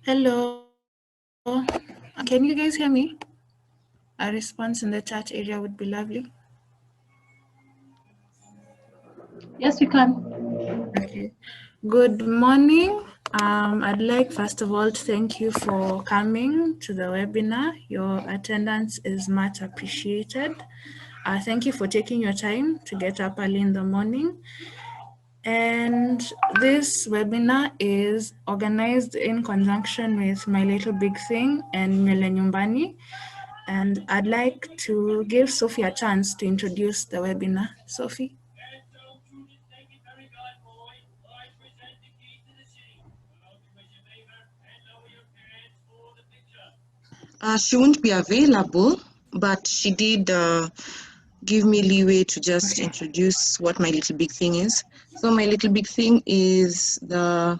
Hello. Can you guys hear me? A response in the chat area would be lovely. Yes, we can. Okay. Good morning. I'd like, first of all, to thank you for coming to the webinar. Your attendance is much appreciated. Thank you for taking your time to get up early in the morning. And this webinar is organized in conjunction with My Little Big Thing and Nywele Nyumbani. And I'd like to give Sophie a chance to introduce the webinar. Sophie. She won't be available, but she did give me leeway to just introduce what My Little Big Thing is. So My Little Big Thing is the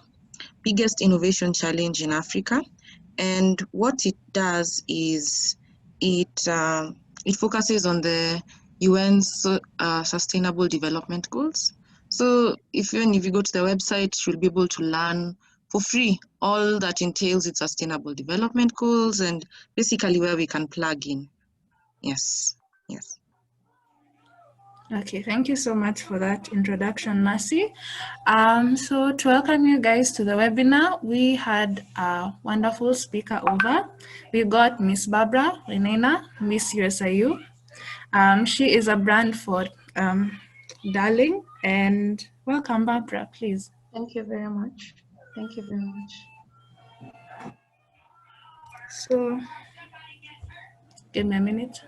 biggest innovation challenge in Africa. And what it does is it focuses on the UN's Sustainable Development Goals. So if you go to the website, you'll be able to learn for free all that entails its Sustainable Development Goals and basically where we can plug in. Yes. Okay, thank you so much for that introduction, Mercy. So to welcome you guys to the webinar, we had a wonderful speaker over. We got Miss Barbra Kayla Wainaina, Miss USIU. She is a brand for Darling, and welcome, Barbra, please. Thank you very much. Thank you very much. So, give me a minute.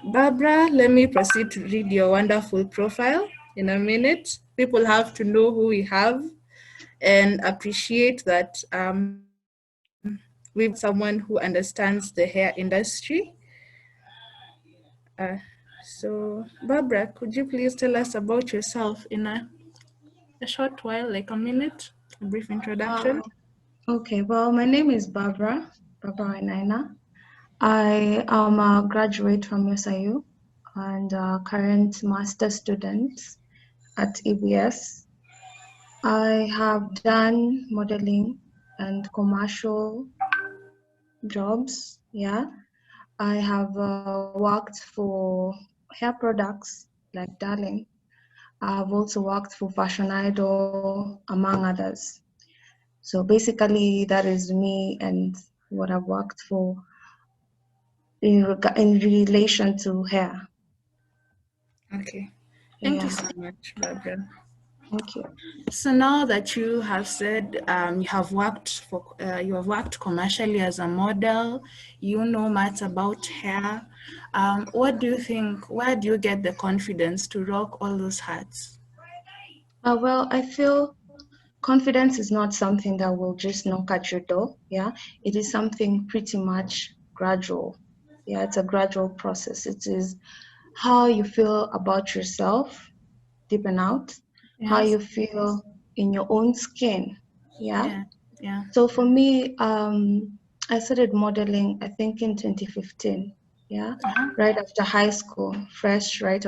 Barbra, let me proceed to read your wonderful profile in a minute. People have to know who we have and appreciate that we've someone who understands the hair industry. So, Barbra, could you please tell us about yourself in a short while, like a minute, a brief introduction? Okay, well, my name is Barbra Wainaina. I am a graduate from USIU and a current master student at EBS. I have done modeling and commercial jobs, yeah. I have worked for hair products like Darling. I've also worked for Fashion Idol, among others. So basically, that is me and what I've worked for in relation to hair. Okay, thank you so much, Barbra. Thank you. So now that you have said you have worked commercially as a model, you know much about hair. What do you think? Where do you get the confidence to rock all those hats? Well, I feel confidence is not something that will just knock at your door. Yeah, it is something pretty much gradual. Yeah, it's a gradual process. It is how you feel about yourself deep and out, how you feel in your own skin. Yeah. So for me, I started modeling, I think in 2015. Yeah, right after high school, fresh out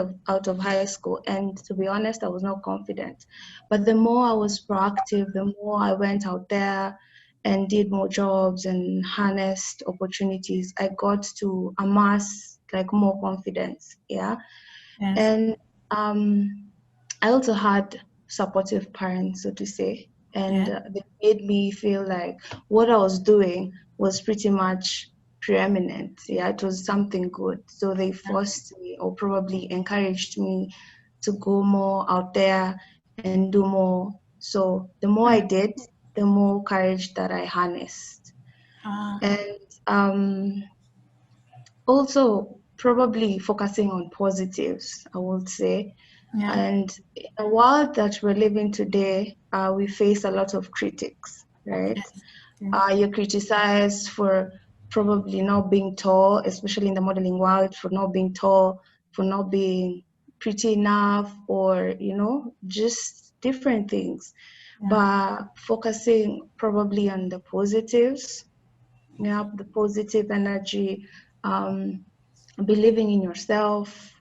of high school. And to be honest, I was not confident. But the more I was proactive, the more I went out there and did more jobs and harnessed opportunities, I got to amass like more confidence. Yeah. And I also had supportive parents, so to say, and they made me feel like what I was doing was pretty much preeminent. Yeah, it was something good. So they forced me or probably encouraged me to go more out there and do more. So the more I did, the more courage that I harnessed. And also probably focusing on positives, I would say. And in the world that we're living today, we face a lot of critics, right? You're criticized for probably not being tall, especially in the modeling world, for not being tall, for not being pretty enough, or, just different things. But focusing probably on the positives, the positive energy, believing in yourself.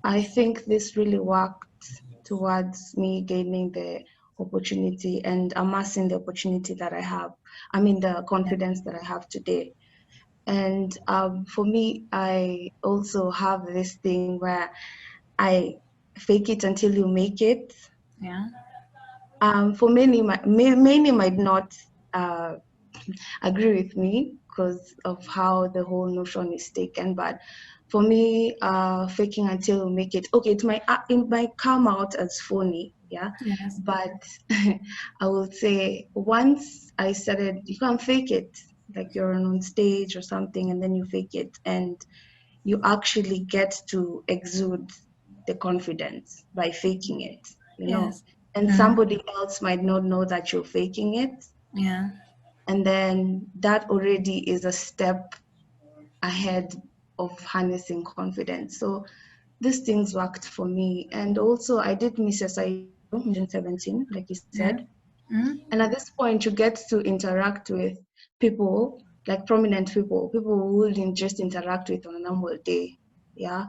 I think this really worked towards me gaining the opportunity and amassing the opportunity that I have. I mean, the confidence that I have today. And for me, I also have this thing where I fake it until you make it. Yeah. For many might not uh, agree with me because of how the whole notion is taken. But for me, faking until you make it, okay, it might come out as phony, yeah. Yes. But I will say once I started, you can fake it, like you're on stage or something, and then you fake it, and you actually get to exude the confidence by faking it, you know. Yes. And Mm. somebody else might not know that you're faking it, Yeah. and then that already is a step ahead of harnessing confidence. So these things worked for me. And also I did Miss SIU in 17, like you said. Yeah. Mm. And at this point, you get to interact with people, like prominent people who wouldn't just interact with on a normal day. Yeah.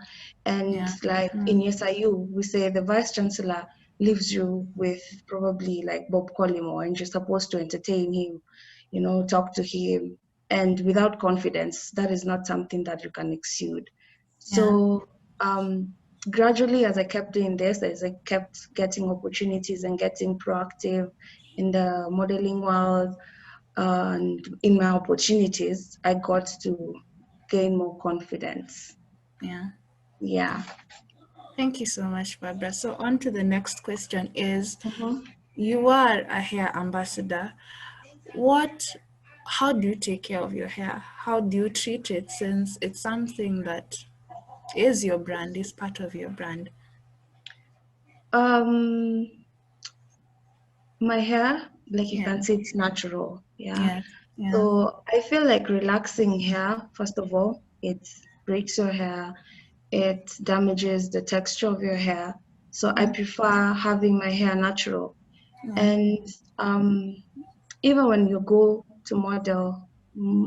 And Yeah. like Mm. in SIU, we say the vice chancellor leaves you with probably like Bob Collymore, and you're supposed to entertain him, you know, talk to him. And without confidence, that is not something that you can exude. Yeah. So gradually, as I kept doing this, as I kept getting opportunities and getting proactive in the modeling world and in my opportunities, I got to gain more confidence. Yeah. Yeah. Thank you so much, Barbara. So on to the next question is, Mhm. you are a hair ambassador. How do you take care of your hair? How do you treat it, since it's something that is your brand, is part of your brand? Um, my hair, like you Yeah. can see, it's natural. Yeah. Yes. Yeah. So I feel like relaxing hair, first of all, it breaks your hair, it damages the texture of your hair. So I Yeah. prefer having my hair natural. Yeah. And um, even when you go to model,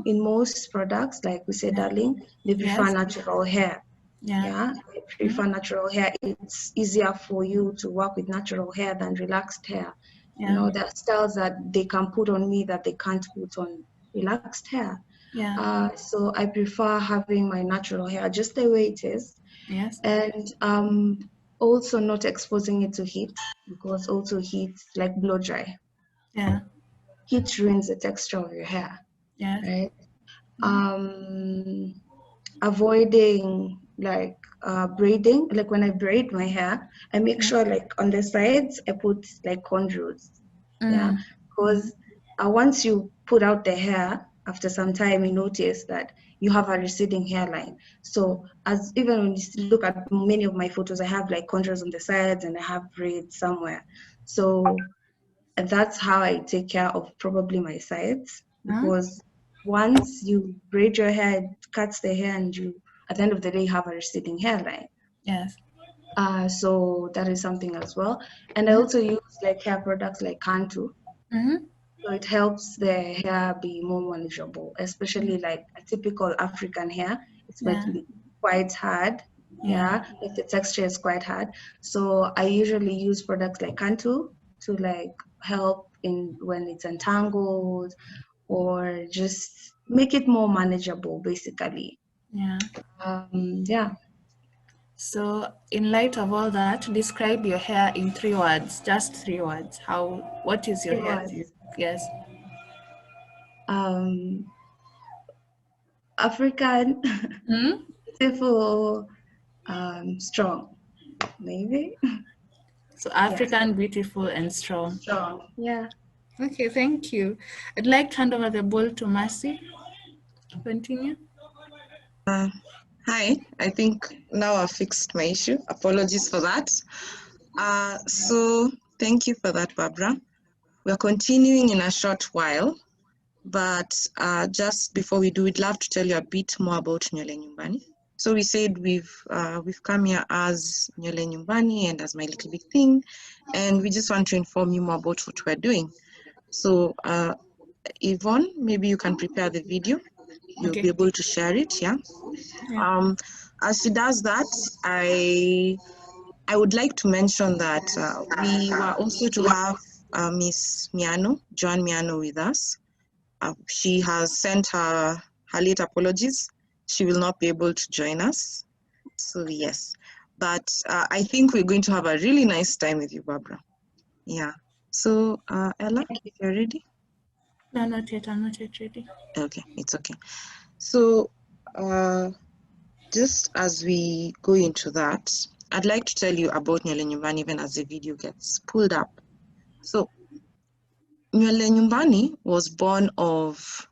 in most products, like we say, Yeah. darling, they prefer Yes. natural hair. Yeah. Yeah, they prefer Mm. natural hair. It's easier for you to work with natural hair than relaxed hair. You Yeah. know, there are styles that they can put on me that they can't put on relaxed hair. Yeah. So I prefer having my natural hair just the way it is, Yes. and also not exposing it to heat, because also heat, like blow dry, Yeah. heat ruins the texture of your hair, Yes. right? Mm. Um, Avoiding like braiding. Like when I braid my hair, I make Yeah. sure like on the sides I put like cornrows. Yeah, Mm. Mm. because once you put out the hair, after some time you notice that you have a receding hairline. So as even when you look at many of my photos, I have like contours on the sides and I have braids somewhere. So and that's how I take care of probably my sides, Mm. because once you braid your hair, it cuts the hair, and you, at the end of the day, you have a receding hairline. Yes. So that is something as well. And I Mm. also use like hair products like Cantu. Mm. So it helps the hair be more manageable, especially like a typical African hair. It might Yeah. be quite hard. Yeah. Yeah, like the texture is quite hard. So I usually use products like Cantu to like help in when it's entangled, or just make it more manageable, basically. Yeah. Yeah, So, in light of all that, describe your hair in 3 words, just 3 words. What is your three hair to you? words. Yes. Um, African, Hmm? beautiful, strong, maybe. So, Yes, African, beautiful, and strong. strong. Yeah. Okay, thank you. I'd like to hand over the ball to Mercy. Continue. Uh, Hi, I think now I've fixed my issue. Apologies for that. So thank you for that, Barbara. We're continuing in a short while, but just before we do, we'd love to tell you a bit more about Nywele Nyumbani. So we said we've come here as Nywele Nyumbani and as My Little Big Thing, and we just want to inform you more about what we're doing. So Yvonne, maybe you can prepare the video. You'll be Okay. able to share it, yeah? Yeah. As she does that, I would like to mention that we were also to have Miss Joan Miano with us. She has sent her late apologies. She will not be able to join us. So yes, but I think we're going to have a really nice time with you, Barbara. Yeah. So Ella, if you're ready. No, not yet. I'm not yet ready. Okay, it's okay. So just as we go into that, I'd like to tell you about Nywele Nyumbani even as the video gets pulled up. So Nywele Nyumbani was born of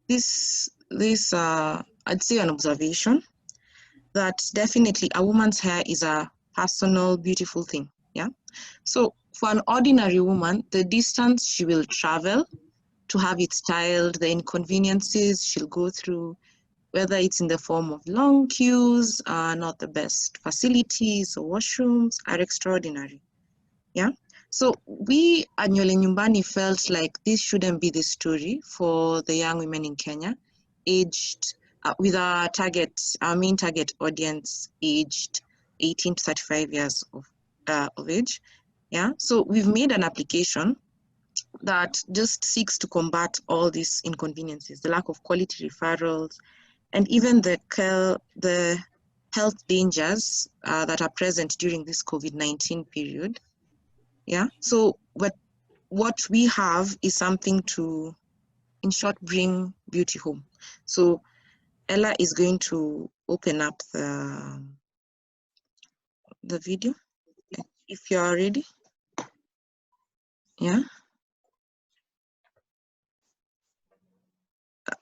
this I'd say an observation that definitely a woman's hair is a personal, beautiful thing. Yeah. So for an ordinary woman, the distance she will travel to have it styled, the inconveniences she'll go through, whether it's in the form of long queues, not the best facilities or washrooms, are extraordinary. Yeah. So we at Nywele Nyumbani felt like this shouldn't be the story for the young women in Kenya, aged with our main target audience aged 18 to 35 years of age. Yeah. So we've made an application that just seeks to combat all these inconveniences, the lack of quality referrals, and even the health dangers that are present during this COVID-19 period. Yeah. So what we have is something to, in short, bring beauty home. So Ella is going to open up the video if you are ready. Yeah.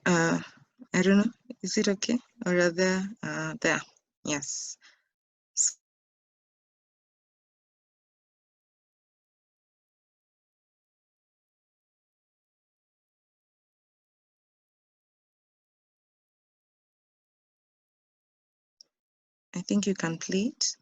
I don't know. Is it okay? Or rather, there. Yes. I think you can play it.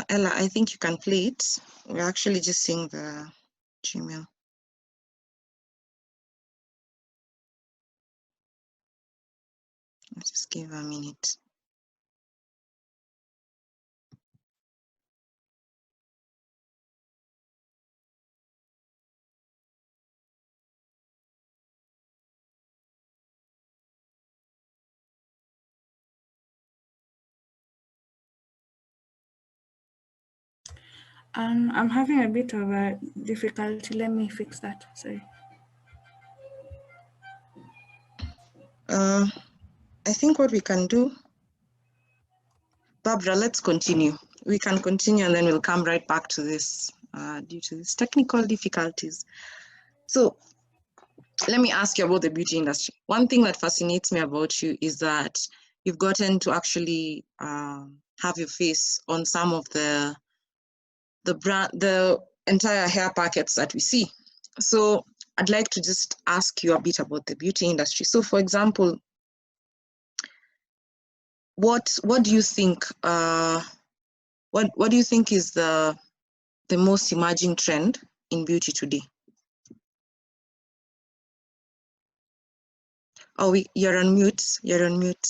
Ella, I think you can play it. We're actually just seeing the Gmail. Let's just give a minute. I'm having a bit of a difficulty. Let me fix that. Sorry. I think what we can do, Barbara, let's continue. We can continue and then we'll come right back to this due to these technical difficulties. So let me ask you about the beauty industry. One thing that fascinates me about you is that you've gotten to actually have your face on some of the entire hair packets that we see. So I'd like to just ask you a bit about the beauty industry. So for example, what do you think what do you think is the most emerging trend in beauty today? Oh, you're on mute. You're on mute.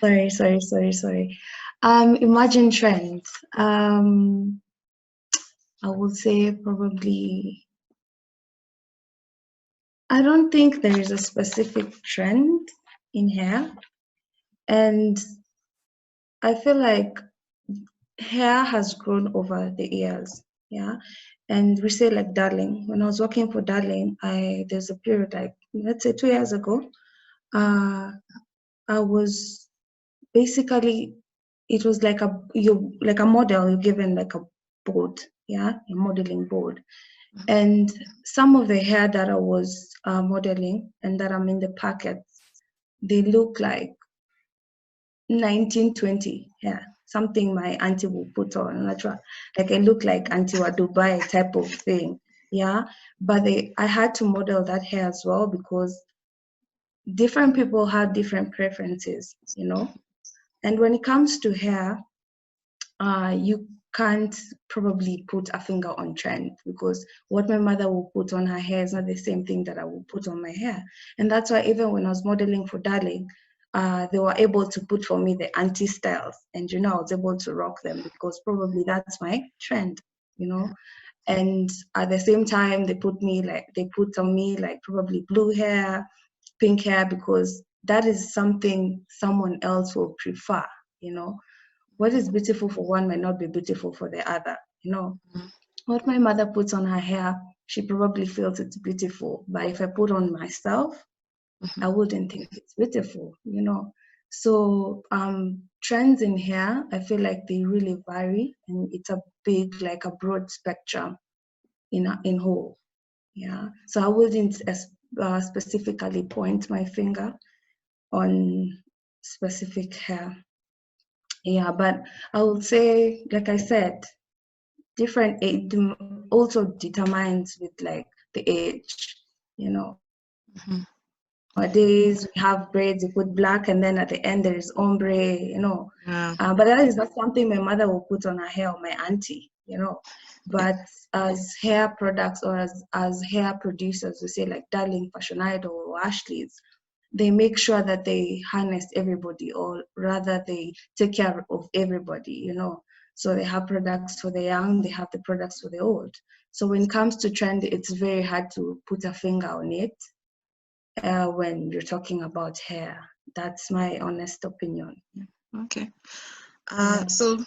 Sorry. Emerging trends. I would say probably, I don't think there is a specific trend in hair. And I feel like hair has grown over the years. Yeah. And we say like Darling. When I was working for Darling, there's a period like, let's say 2 years ago, I was basically, it was like a model, you're given like a board, yeah, a modeling board. And some of the hair that I was modeling and that I'm in the packets, they look like 1920 hair, something my auntie will put on, natural, like I look like Auntie wa Dubai type of thing, yeah. But I had to model that hair as well because different people have different preferences, you know. And when it comes to hair, you can't probably put a finger on trend, because what my mother will put on her hair is not the same thing that I will put on my hair. And that's why even when I was modeling for Darling, they were able to put for me the anti styles, and I was able to rock them because probably that's my trend, And at the same time, they put on me like probably blue hair, pink hair, because that is something someone else will prefer. What is beautiful for one might not be beautiful for the other. What my mother puts on her hair, she probably feels it's beautiful, but if I put on myself, I wouldn't think it's beautiful. So trends in hair, I feel like they really vary, and it's a big, like a broad spectrum in whole. Yeah. So I wouldn't specifically point my finger on specific hair. Yeah, but I would say, like I said, different age also determines with like the age. Nowadays we have braids, you put black, and then at the end there is ombre. But that is not something my mother will put on her hair, or my auntie. But as hair products, or as hair producers, we say like Darling, Fashion Idol, or Ashley's, they make sure that they harness everybody, or rather they take care of everybody. So they have products for the young, they have the products for the old. So when it comes to trend, it's very hard to put a finger on it when you're talking about hair. That's my honest opinion. Okay. So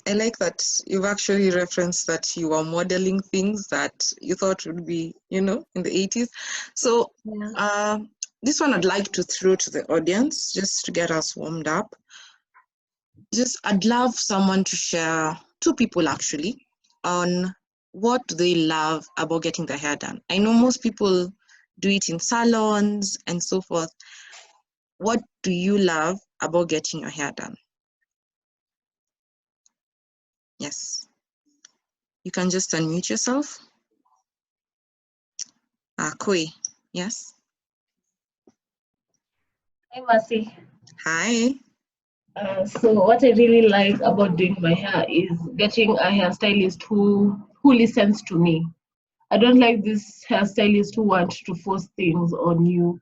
I like that you've actually referenced that you are modeling things that you thought would be, in the 80s. So this one I'd like to throw to the audience just to get us warmed up. I'd love someone to share, two people actually, on what they love about getting their hair done. I know most people do it in salons and so forth. What do you love about getting your hair done? Yes. You can just unmute yourself. Koi, yes? Hi, Mercy. Hi. So what I really like about doing my hair is getting a hairstylist who listens to me. I don't like this hairstylist who want to force things on you.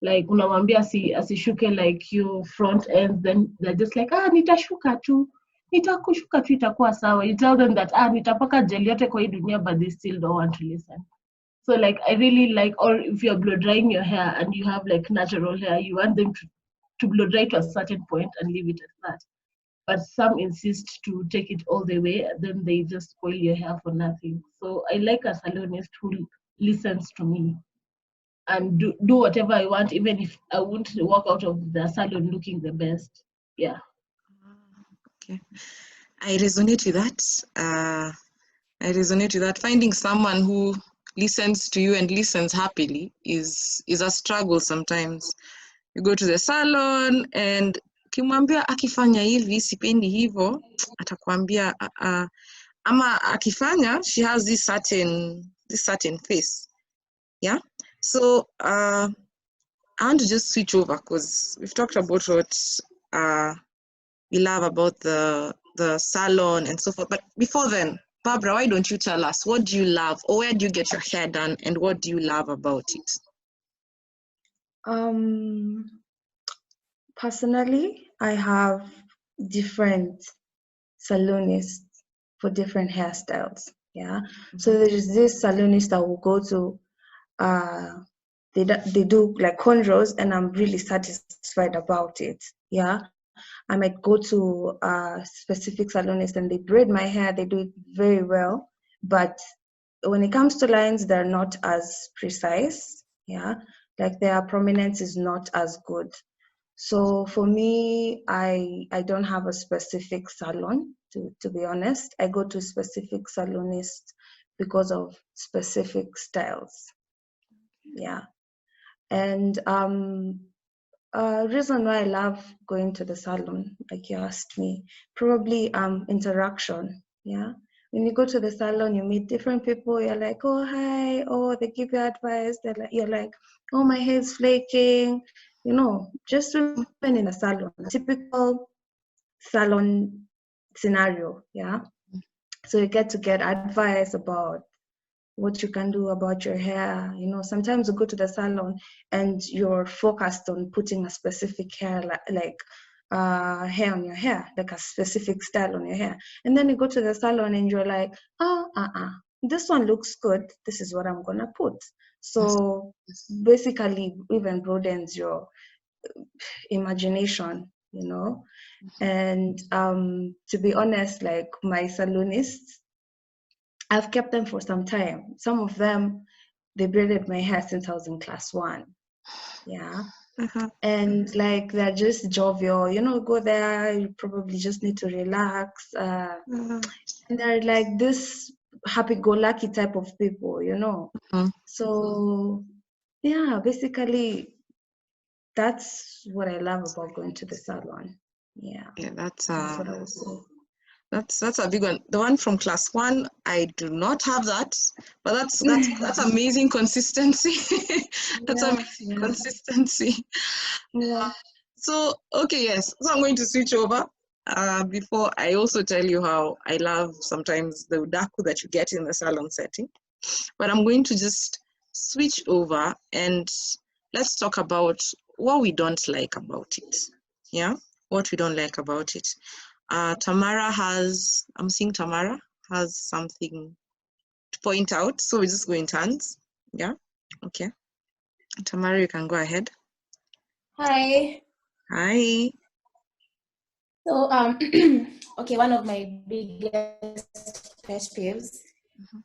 Like unamwambia asishuke like your front ends, then they're just like, nitashuka tu. Nitakushuka tu itakuwa sawa. You tell them that nitapaka gel yote kwa hii dunia, but they still don't want to listen. So like I really like, or if you're blow drying your hair and you have like natural hair, you want them to blow dry to a certain point and leave it at that. But some insist to take it all the way, and then they just spoil your hair for nothing. So I like a salonist who listens to me and do whatever I want, even if I won't walk out of the salon looking the best. Yeah. Okay. I resonate with that. Finding someone who listens to you and listens happily is a struggle sometimes. You go to the salon and kimwambia akifanya hivi sipendi hivo, atakwambia ama akifanya she has this certain face. Yeah. So I want to just switch over because we've talked about what we love about the salon and so forth. But before then, Barbra, why don't you tell us, what do you love, or where do you get your hair done, and what do you love about it? Personally, I have different salonists for different hairstyles. Yeah. So there's this salonist that will go to, they do like cornrows, and I'm really satisfied about it. Yeah. I might go to a specific salonist and they braid my hair, they do it very well. But when it comes to lines, they're not as precise. Yeah. Like their prominence is not as good. So for me, I don't have a specific salon, to be honest. I go to specific salonists because of specific styles. Yeah. And reason why I love going to the salon, like you asked me, probably interaction. Yeah. When you go to the salon, you meet different people. You're like, oh hi, oh they give you advice. You're like, oh my hair's flaking. Just women in a salon. A typical salon scenario, yeah. So you get to get advice about what you can do about your hair. You know, sometimes you go to the salon and you're focused on putting a specific hair, hair on your hair, like a specific style on your hair. And then you go to the salon and you're like, this one looks good. This is what I'm gonna put. So basically, even broadens your imagination, you know. And to be honest, like my salonists, I've kept them for some time. Some of them, they braided my hair since I was in class 1. Yeah. And like they're just jovial, you know, go there, you probably just need to relax. And they're like this happy-go-lucky type of people, you know. So yeah, basically that's what I love about going to the salon. Yeah. Yeah, That's what I would say. that's a big one. The one from class 1, I do not have that, but that's amazing consistency. That's amazing consistency. Yeah. So okay, yes. So I'm going to switch over. Before I also tell you how I love sometimes the udaku that you get in the salon setting, but I'm going to just switch over and let's talk about what we don't like about it. Yeah, what we don't like about it. I'm seeing Tamara has something to point out. So we just go in turns. Yeah, okay. Tamara, you can go ahead. Hi. Hi. So okay, one of my biggest pet peeves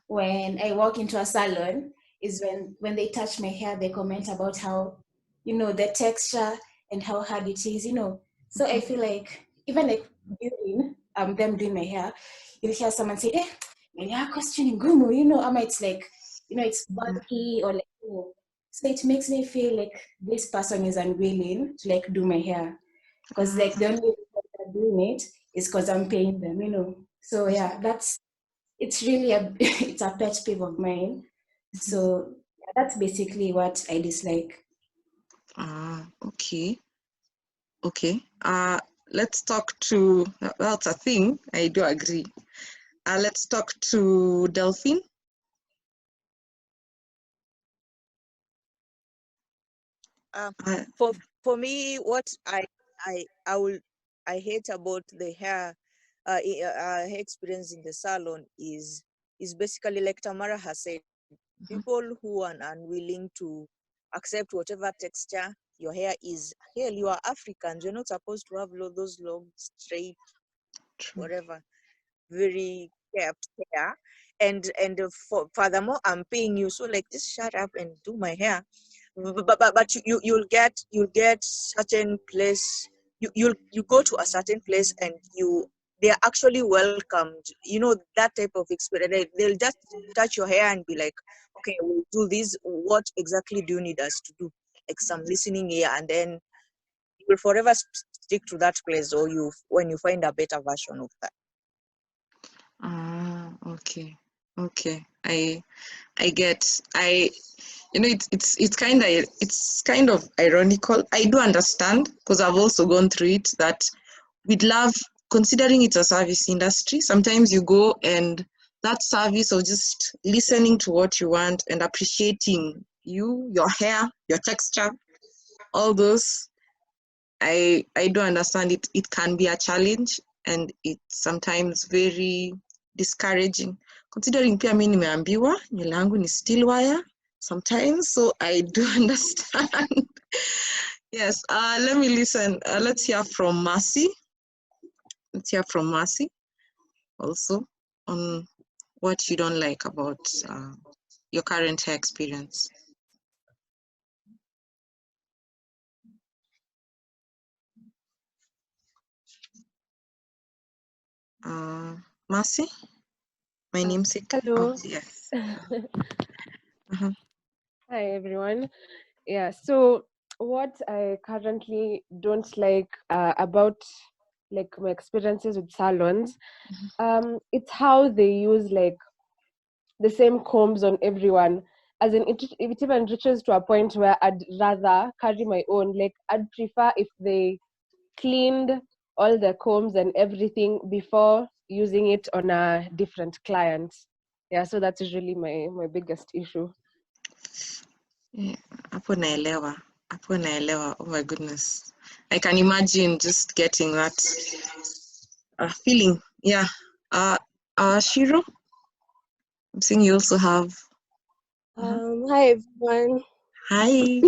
when I walk into a salon is when they touch my hair, they comment about how, you know, the texture and how hard it is, you know. So I feel like even like during them doing my hair, you'll hear someone say, "Eh, my hair question gumu," you know, it's like, you know, it's bulky or like, oh. So it makes me feel like this person is unwilling to like do my hair. Because like the only reason they're doing it is because I'm paying them, you know. So yeah, it's really it's a pet peeve of mine. So yeah, that's basically what I dislike. Okay. Okay. Let's talk to, that's a thing, I do agree. Let's talk to Delphine. For me, what I hate about the hair experience in the salon is basically like Tamara has said, people who are unwilling to accept whatever texture your hair is. Hell, you are Africans. You're not supposed to have those long, straight, whatever, very kept hair. And furthermore, I'm paying you, so like just shut up and do my hair. But you'll get certain place. You go to a certain place and they are actually welcomed. You know, that type of experience. They'll just touch your hair and be like, okay, we'll do this. What exactly do you need us to do? Like some listening here, and then you will forever stick to that place, or when you find a better version of that. Okay. Okay. I get. You know, it's kind of ironical. I do understand because I've also gone through it, that we'd love, considering it's a service industry, sometimes you go and that service of just listening to what you want and appreciating your hair, your texture, all those, I do understand it. It can be a challenge and it's sometimes very discouraging, considering pia mimi nimeambiwa nywele yangu ni steel wire sometimes, so I do understand. Yes, let me listen. Let's hear from Mercy. Let's hear from Mercy also on what you don't like about your current hair experience. Mercy, my namesake. Hello. Oh, yes. Hi, everyone. Yeah, so what I currently don't like about like my experiences with salons, it's how they use like the same combs on everyone. As in, it even reaches to a point where I'd rather carry my own. Like, I'd prefer if they cleaned all the combs and everything before using it on a different client. Yeah, so that's usually my biggest issue. Yeah, hapo naelewa. Oh my goodness, I can imagine just getting that feeling. Yeah. Shiro, I'm seeing you also have. Hi everyone. Hi.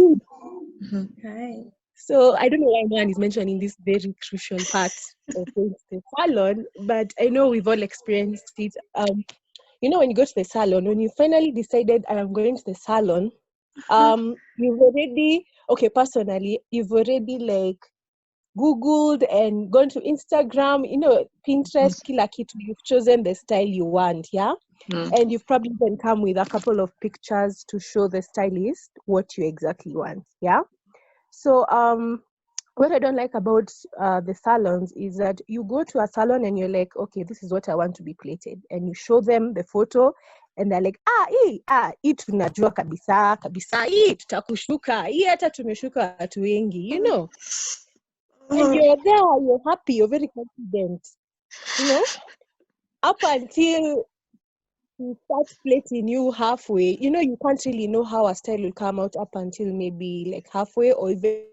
Hi. So I don't know why no one is mentioning this very crucial part of going to the salon, but I know we've all experienced it. When you go to the salon, when you finally decided I'm going to the salon, personally, you've already like Googled and gone to Instagram, Pinterest, kila kitu, you've chosen the style you want, yeah? And you've probably then come with a couple of pictures to show the stylist what you exactly want, yeah? So what I don't like about the salons is that you go to a salon and you're like, okay, this is what I want to be plaited. And you show them the photo and they're like, hii tunajua kabisa, hii tutakushuka, hii hata tumeshuka watu wengi, you know? And you're there, you're happy, you're very confident, up until you start plating you halfway. You can't really know how a style will come out up until maybe like halfway or even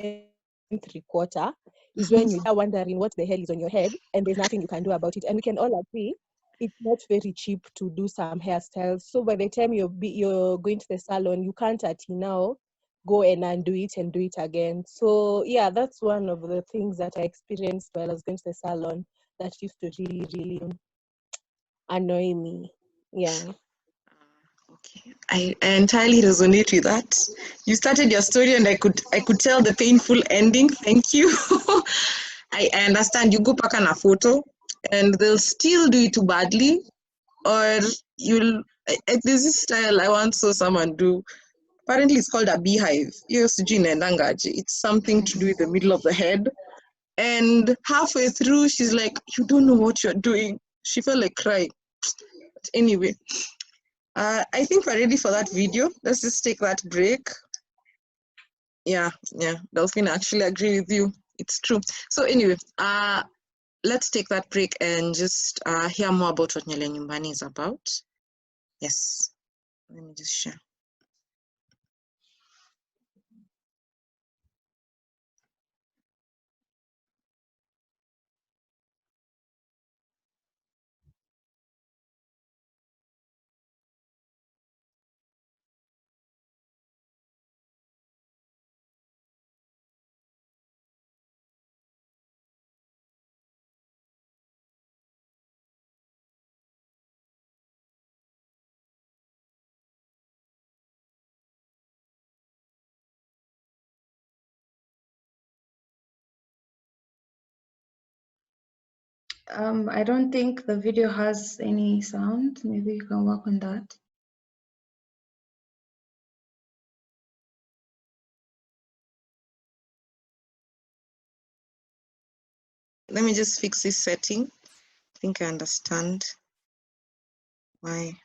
3/4 is when you're wondering what the hell is on your head and there's nothing you can do about it. And we can all agree it's not very cheap to do some hairstyles. So by the time you're going to the salon, you can't now go and undo it and do it again. So yeah, that's one of the things that I experienced while I was going to the salon that used to really, really annoy me. Yeah. Okay, I entirely resonate with that. You started your story and I could tell the painful ending. Thank you. I understand. You go back on a photo and they'll still do it too badly, or there's this style I once saw someone do. Apparently it's called a beehive. It's something to do with the middle of the head. And halfway through, she's like, you don't know what you're doing. She felt like crying. But anyway, I think we're ready for that video. Let's just take that break. Yeah, Delphine, I actually agree with you. It's true. So anyway, let's take that break and just hear more about what Nywele Nyumbani is about. Yes, let me just share. I don't think the video has any sound. Maybe you can work on that. Let me just fix this setting. I think I understand why.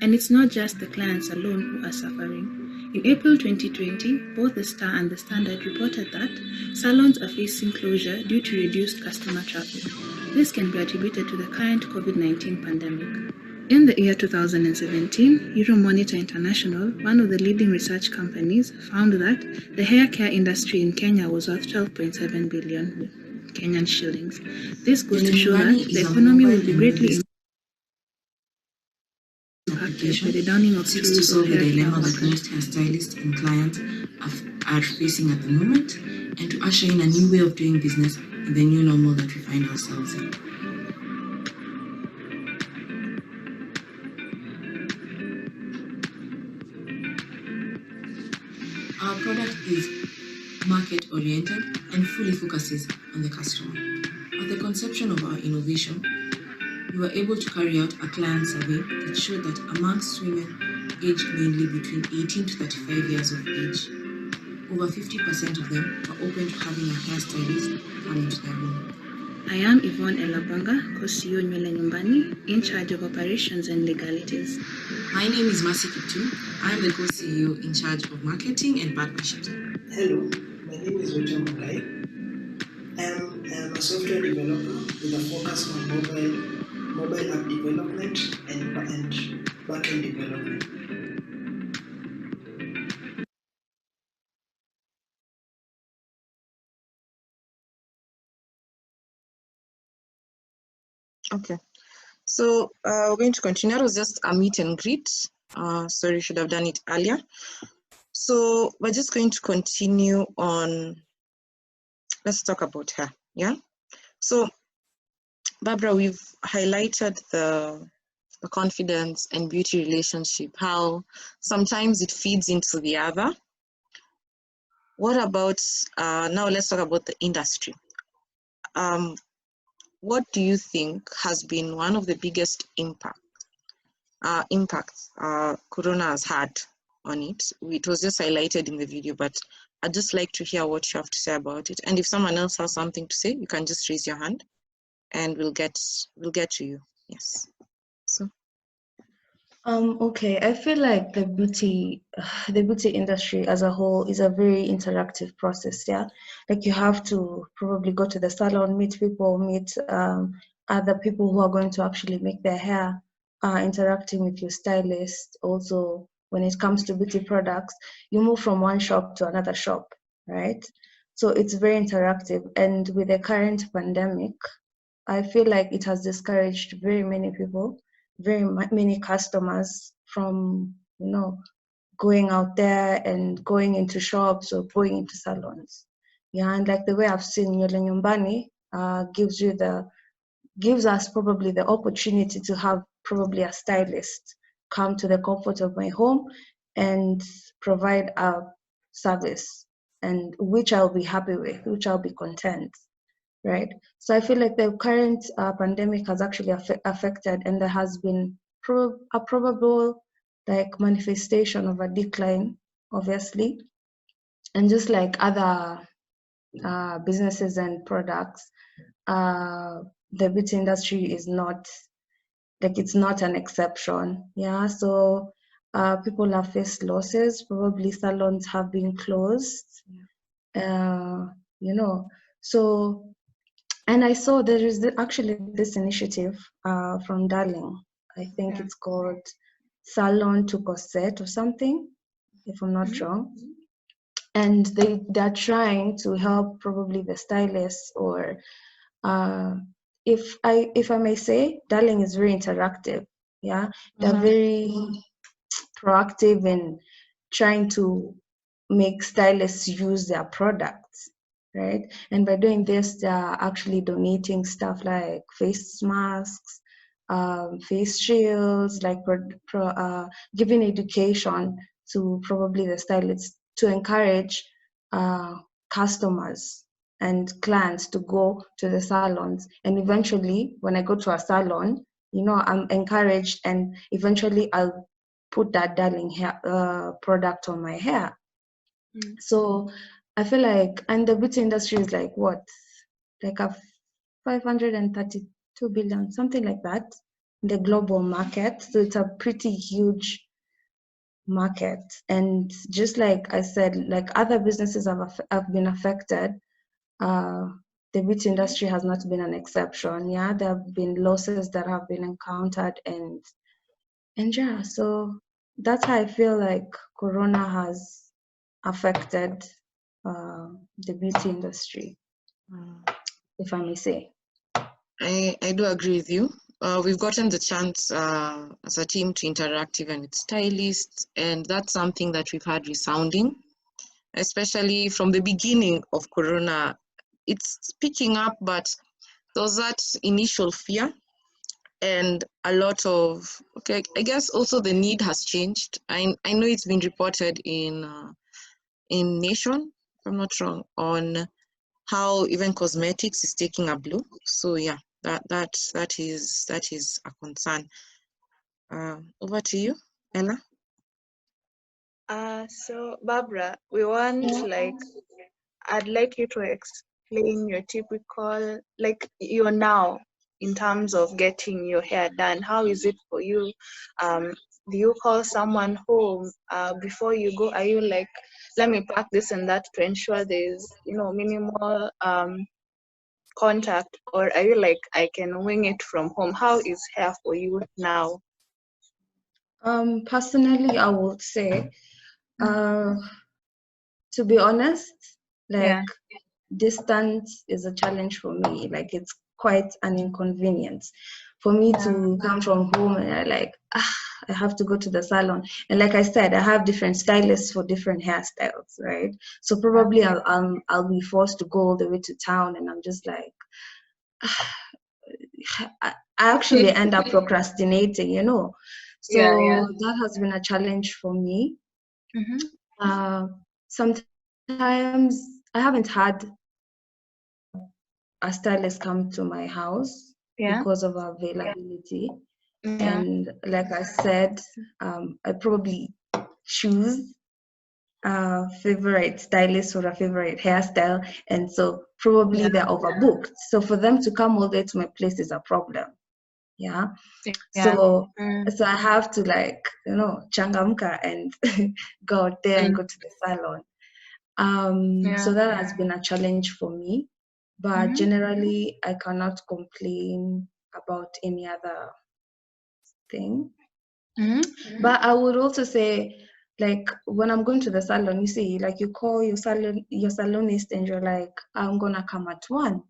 And it's not just the clients alone who are suffering. In April 2020, both the Star and the Standard reported that salons are facing closure due to reduced customer traffic. This can be attributed to the current COVID-19 pandemic. In the year 2017, Euromonitor International, one of the leading research companies, found that the hair care industry in Kenya was worth 12.7 billion Kenyan shillings. This goes to show that the economy will be greatly impacted by the downing of seeks to tools solve of the hair dilemma care that most hairstylists and clients are facing at the moment, and to usher in a new way of doing business in the new normal that we find ourselves in. Our product is market-oriented, and fully focuses on the customer. At the conception of our innovation, we were able to carry out a client survey that showed that amongst women aged mainly between 18 to 35 years of age, over 50% of them are open to having a hairstylist come into their home. I am Yvonne Elapanga, co-CEO Nywele Nyumbani, in charge of operations and legalities. My name is Masi Kiptu. I'm the co-CEO in charge of marketing and partnerships. Hello, my name is Victor Mugai. I'm a software developer with a focus on mobile app development and backend development. Okay, so we're going to continue. It was just a meet and greet. Sorry, should have done it earlier. So we're just going to continue on. Let's talk about her. Yeah. So, Barbara, we've highlighted the confidence and beauty relationship, how sometimes it feeds into the other. What about, now let's talk about the industry. What do you think has been one of the biggest impacts Corona has had on it? It was just highlighted in the video, but I'd just like to hear what you have to say about it. And if someone else has something to say, you can just raise your hand and we'll get to you. Yes. So Okay, I feel like the beauty industry as a whole is a very interactive process. Yeah, like you have to probably go to the salon, meet people, meet other people who are going to actually make their hair, interacting with your stylist. Also, when it comes to beauty products, you move from one shop to another shop, right? So it's very interactive. And with the current pandemic, I feel like it has discouraged very many people, many customers from, going out there and going into shops or going into salons. Yeah, and like the way I've seen Nywele Nyumbani gives us probably the opportunity to have probably a stylist come to the comfort of my home and provide a service, and which I'll be happy with, which I'll be content. Right. So I feel like the current pandemic has actually affected, and there has been a probable like manifestation of a decline, obviously, and just like other businesses and products, the beauty industry is not like it's not an exception. Yeah. So people have faced losses. Probably salons have been closed. So. And I saw there is actually this initiative from Darling. I think it's called Salon to Corset or something, if I'm not wrong. And they're trying to help probably the stylists, or if I may say, Darling is very interactive. Yeah, they're very proactive in trying to make stylists use their products, right? And by doing this, they're actually donating stuff like face masks, face shields, like giving education to probably the stylists to encourage customers and clients to go to the salons. And eventually, when I go to a salon, I'm encouraged, and eventually I'll put that Darling hair product on my hair. So I feel like, and the beauty industry is like what, like a 532 billion, something like that, in the global market. So it's a pretty huge market. And just like I said, like other businesses have been affected, the beauty industry has not been an exception. Yeah, there have been losses that have been encountered, and yeah, so that's how I feel like Corona has affected the beauty industry, if I may say. I do agree with you. We've gotten the chance as a team to interact even with stylists, and that's something that we've had resounding, especially from the beginning of Corona. It's picking up, but there was that initial fear and a lot of, okay, I guess also the need has changed. I know it's been reported in Nation I'm not wrong, on how even cosmetics is taking a blow. So yeah, that is a concern. Over to you, Ella. So Barbara, we want I'd like you to explain your typical, like your now in terms of getting your hair done. How is it for you? Do you call someone home before you go? Are you like, let me pack this and that to ensure there's, minimal contact, or are you like, I can wing it from home? How is hair for you now? Personally, I would say, to be honest, like, Yeah. distance is a challenge for me. Like, it's quite an inconvenience for me to come from home and I have to go to the salon. And like I said, I have different stylists for different hairstyles, right? So probably I'll be forced to go all the way to town, and I'm just like, I actually end up procrastinating, you know. So that has been a challenge for me. Sometimes I haven't had a stylist come to my house because of availability. And like I said, I probably choose a favorite stylist or a favorite hairstyle, and so probably they're overbooked. So for them to come all the way to my place is a problem. Yeah. So I have to, like, changamka and go out there and go to the salon. So that has been a challenge for me, but generally I cannot complain about any other thing. But I would also say, like, when I'm going to the salon, you see, like, you call your salonist and you're like, I'm gonna come at 1.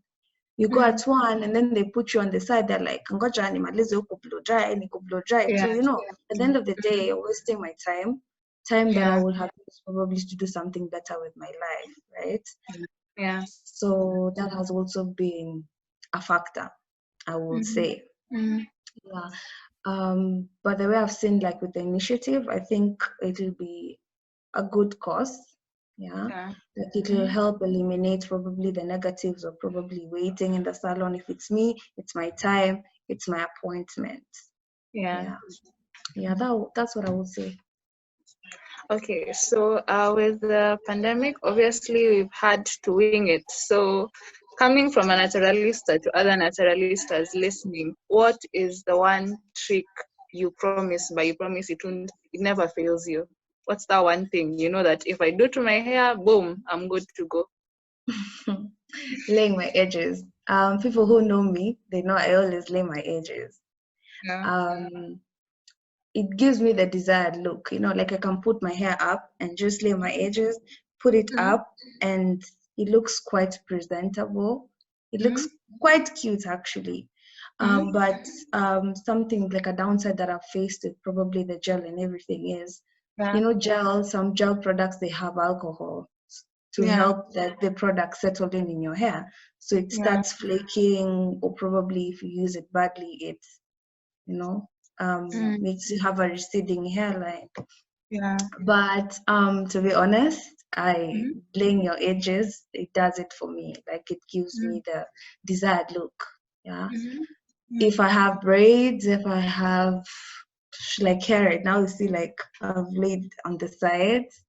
You go at 1 and then they put you on the side. They're like, ngoja nimalize huko blow dry. So, at the end of the day, you're wasting my time that I would have used probably to do something better with my life, right? Yeah. So that has also been a factor, I would say. Yeah. But the way I've seen, like, with the initiative, I think it will be a good cause. Yeah. Like, it will help eliminate probably the negatives of probably waiting in the salon. If it's me, it's my time, it's my appointment. Yeah. That's what I would say. Okay, so with the pandemic, obviously we've had to wing it. So coming from a naturalista to other naturalistas listening, what is the one trick you promise, but you promise it never fails you? What's that one thing you know that if I do to my hair, boom, I'm good to go? Laying my edges. People who know me, they know I always lay my edges. It gives me the desired look, like, I can put my hair up and just lay my edges, put it up, and it looks quite presentable. It looks quite cute, actually. But something like a downside that I've faced with probably the gel and everything is, some gel products, they have alcohol to help the product settle in your hair. So it starts flaking, or probably if you use it badly, it's, makes you have a receding hairline. But to be honest, laying your edges, it does it for me. Like, it gives me the desired look. Yeah. If I have braids, if I have like hair right now, you see, like, I've laid on the sides.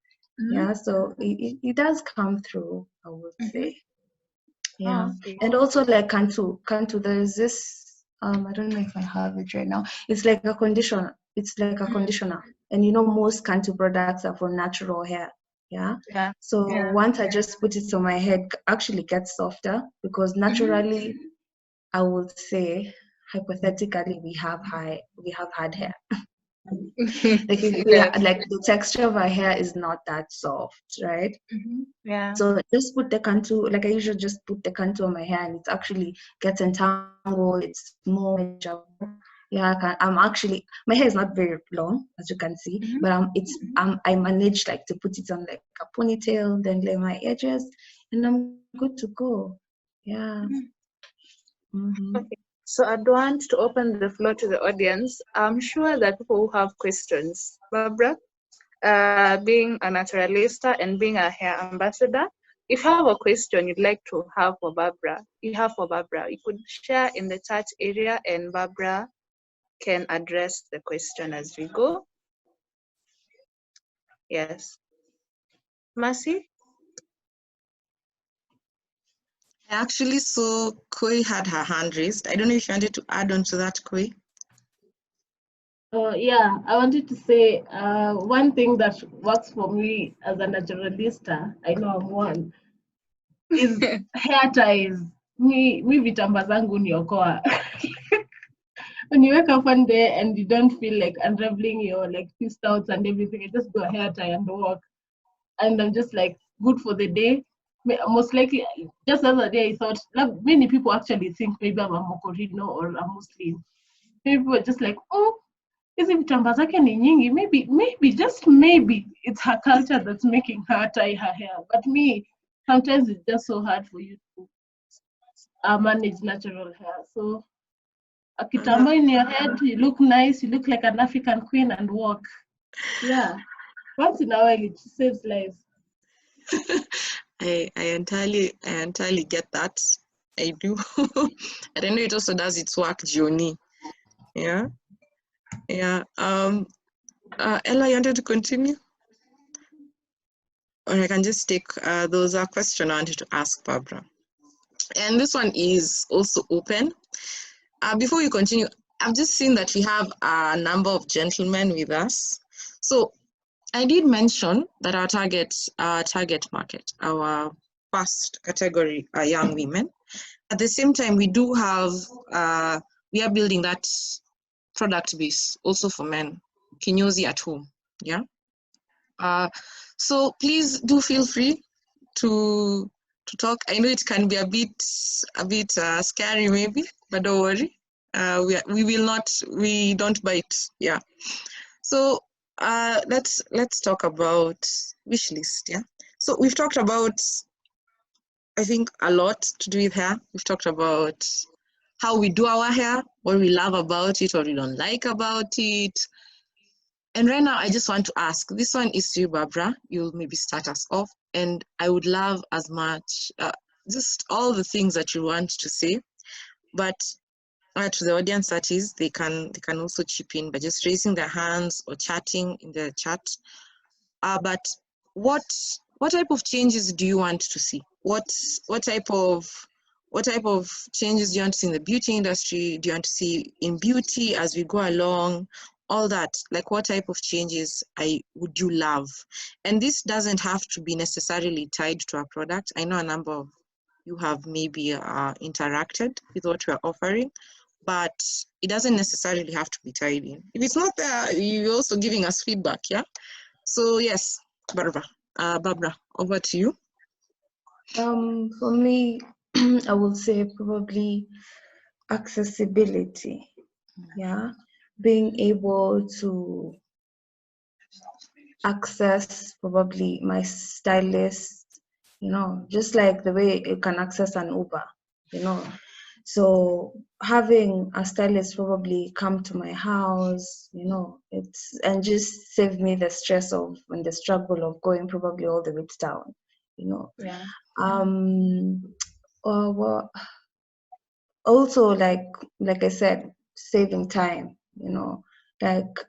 Yeah, so it does come through, I would say. Yeah. And also, like, Kantu, there's this, I don't know if I have it right now. It's like a conditioner. And most Kantu products are for natural hair. Yeah. So once I just put it on my head, actually gets softer, because naturally, I would say, hypothetically, we have had hair. Like, like, the texture of our hair is not that soft, right? So just put the Kantu, like, I usually just put the Kantu on my hair, and it actually gets entangled. It's more manageable. Yeah, my hair is not very long, as you can see, but I managed, like, to put it on, like, a ponytail, then lay my edges, and I'm good to go. Yeah. Okay. So I'd want to open the floor to the audience. I'm sure that people who have questions. Barbara, being a naturalista and being a hair ambassador, if you have a question you'd like to have for Barbra, you could share in the chat area and Barbra can address the question as we go. Yes. Mercy? I actually saw Koi had her hand raised. I don't know if you wanted to add on to that, Koi. Yeah, I wanted to say one thing that works for me as a naturalista, I know I'm one, is hair ties. Mi vitamba zangu niokoa. When you wake up one day and you don't feel like unraveling your like twist outs and everything, you just go a hair tie and walk. And I'm just like good for the day. Most likely, just the other day I thought like, many people actually think maybe I'm a Mokorino or a Muslim. People were just like, oh, hizi vitamba zake ni nyingi, maybe just maybe it's her culture that's making her tie her hair, but me sometimes it's just so hard for you to manage natural hair. So a kitamba in your head, you look nice, you look like an African queen and walk. Yeah, once in a while it saves lives. I entirely get that. I do. I don't know, it also does its work, Joni. Yeah. Ella, you wanted to continue? Or I can just take those are questions I wanted to ask Barbra. And this one is also open. Before you continue, I've just seen that we have a number of gentlemen with us. So I did mention that our target market, our first category are young women. At the same time, we do have, we are building that product base also for men, kinyozi at home, yeah? So please do feel free to talk. I know it can be a bit scary maybe, but don't worry. We don't bite, yeah. So let's talk about wish list, yeah. So we've talked about, I think, a lot to do with hair. We've talked about how we do our hair, what we love about it, what we don't like about it. And right now, I just want to ask, this one is to you, Barbra. You'll maybe start us off. And I would love as much, just all the things that you want to say. But to the audience, that is, they can also chip in by just raising their hands or chatting in the chat. But what type of changes do you want to see? What type of changes do you want to see in the beauty industry? Do you want to see in beauty as we go along? All that, like what type of changes would you love? And this doesn't have to be necessarily tied to a product. I know a number of you have maybe interacted with what we're offering, but it doesn't necessarily have to be tied in. If it's not there, you're also giving us feedback, yeah? So yes, Barbra, over to you. For me, I would say probably accessibility. Yeah, being able to access probably my stylist, just like the way you can access an Uber. So having a stylist probably come to my house, and just save me the stress of and the struggle of going probably all the way to town, Yeah. well, also like I said, saving time, like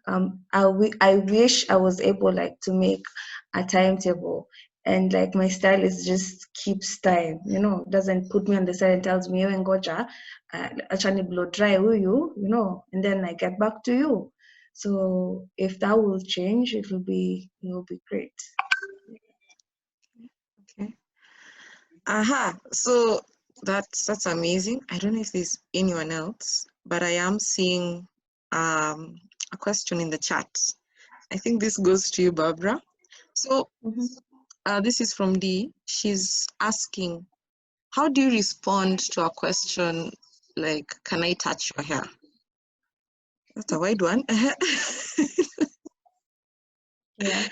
I wish I was able like to make a timetable, and like my stylist just keeps time, doesn't put me on the side and tells me, "Yo, ngoja, achani blow dry huyu," and then I get back to you. So if that will change, it will be great. Okay. So that's amazing. I don't know if there's anyone else, but I am seeing a question in the chat. I think this goes to you, Barbra. So this is from Dee. She's asking, how do you respond to a question like, can I touch your hair? That's a wide one. Yeah.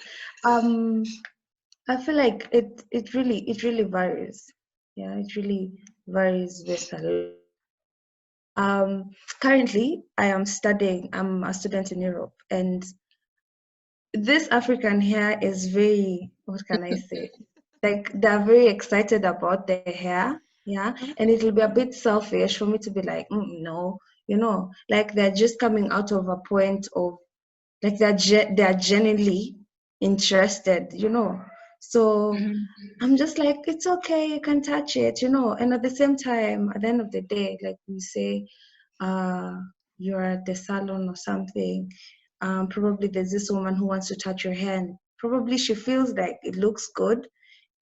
I feel like it really varies. Yeah, it really varies with a lot. Currently I am studying, I'm a student in Europe, and this African hair is very, what can I say? like they're very excited about their hair, yeah, and it'll be a bit selfish for me to be like, no, you know, like they're just coming out of a point of like they're genuinely interested, you know. So I'm just like, it's okay, you can touch it, you know. And at the same time, at the end of the day, like we say, you're at the salon or something, probably there's this woman who wants to touch your hand. Probably she feels like it looks good,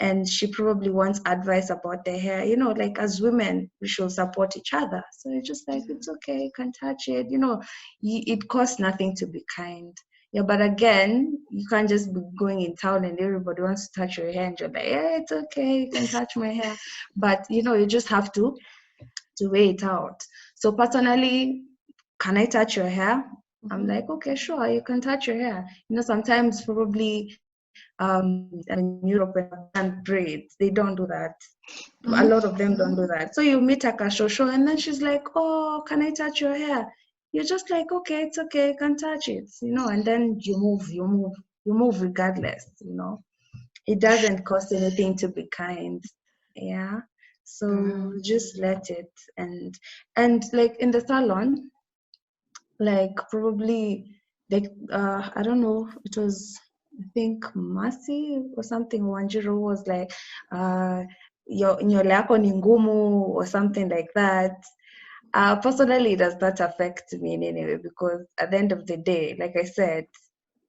and she probably wants advice about their hair. You know, like as women, we should support each other. So it's just like, it's okay, you can touch it. You know, it costs nothing to be kind. Yeah, but again, you can't just be going in town and everybody wants to touch your hair and you're like, yeah, it's okay, you can touch my hair. But you know, you just have to weigh it out. So personally, can I touch your hair? I'm like, okay, sure, you can touch your hair. You know, sometimes probably in Europe when and braids, they don't do that. A lot of them don't do that. So you meet a kashosho and then she's like, oh, can I touch your hair? You're just like, okay, it's okay, you can touch it, you know, and then you move regardless, you know. It doesn't cost anything to be kind. Yeah. So just let it. And like in the salon, like probably like I don't know, it was I think Mercy or something, Wanjiro was like your nywele yako ni ngumu or something like that. Personally, it does not affect me in any way because at the end of the day, like I said,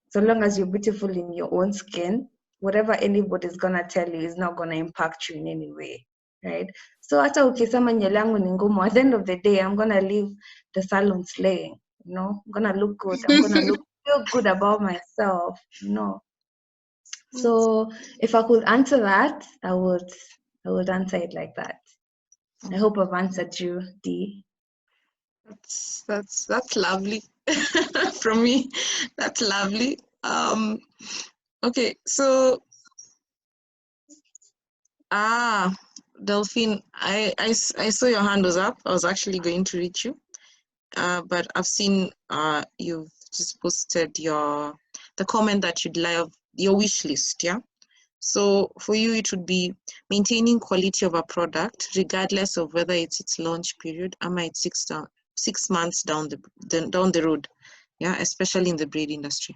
so long as you're beautiful in your own skin, whatever anybody's gonna tell you is not gonna impact you in any way, right? So hata ukisema nywele yangu ni ngumu, at the end of the day, I'm gonna leave the salon slaying, you know? I'm gonna look good. I'm gonna feel good about myself, you know? So if I could answer that, I would answer it like that. I hope I've answered you, Dee. That's lovely. From me, that's lovely. Okay, so Delphine, I saw your hand was up. I was actually going to reach you, but I've seen you've just posted the comment that you'd like, your wish list, yeah. So for you, it would be maintaining quality of a product, regardless of whether it's its launch period, or it's 6 months down the road, yeah, especially in the braid industry.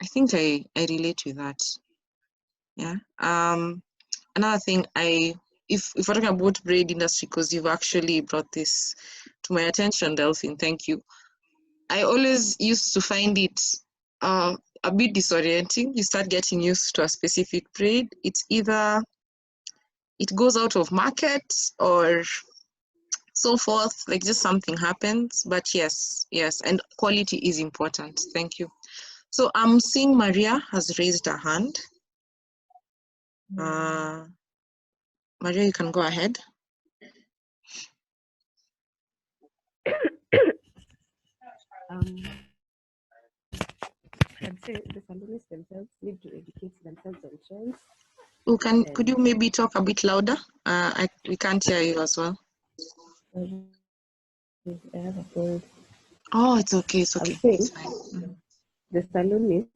I think I relate with that. Yeah. Another thing, if we're talking about braid industry, because you've actually brought this to my attention, Delphine, thank you. I always used to find it a bit disorienting. You start getting used to a specific braid. It's either it goes out of market or so forth, like just something happens. But yes, and quality is important. Thank you. So I'm seeing Maria has raised her hand. Maria, you can go ahead. I'd say the salonists themselves need to educate themselves on trends. Could you maybe talk a bit louder? We can't hear you as well. I have a cold. Oh, it's okay. It's okay. It's fine. The salonists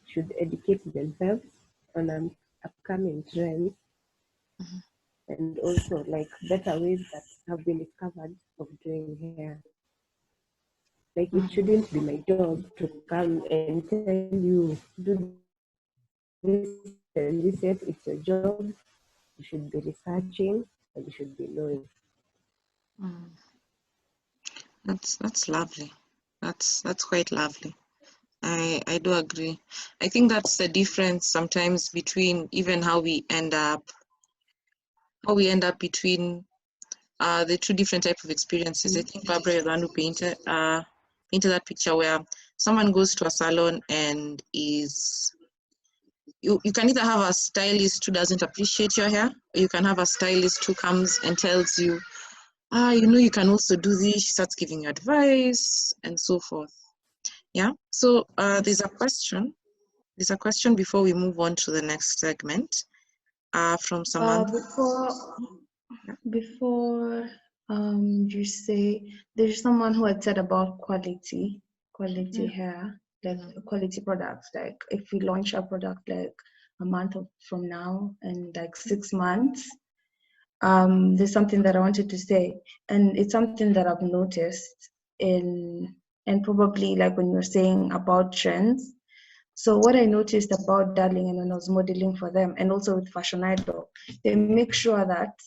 should educate themselves on upcoming trends and also like better ways that have been discovered of doing hair. Like it shouldn't be my job to come and tell you do this and this yet. It's your job. You should be researching and you should be knowing. That's lovely. That's quite lovely. I do agree. I think that's the difference sometimes between even how we end up between the two different types of experiences. I think Barbra is the one who painted that picture where someone goes to a salon and you can either have a stylist who doesn't appreciate your hair, or you can have a stylist who comes and tells you, you know, you can also do this. She starts giving you advice and so forth. Yeah. So there's a question. There's a question before we move on to the next segment. From Samantha. Before you say, there's someone who had said about quality hair, like quality products. Like if we launch a product like a month from now, and like 6 months, there's something that I wanted to say, and it's something that I've noticed and probably like when you're saying about trends. So what I noticed about Darling and when I was modeling for them, and also with Fashion Idol, they make sure that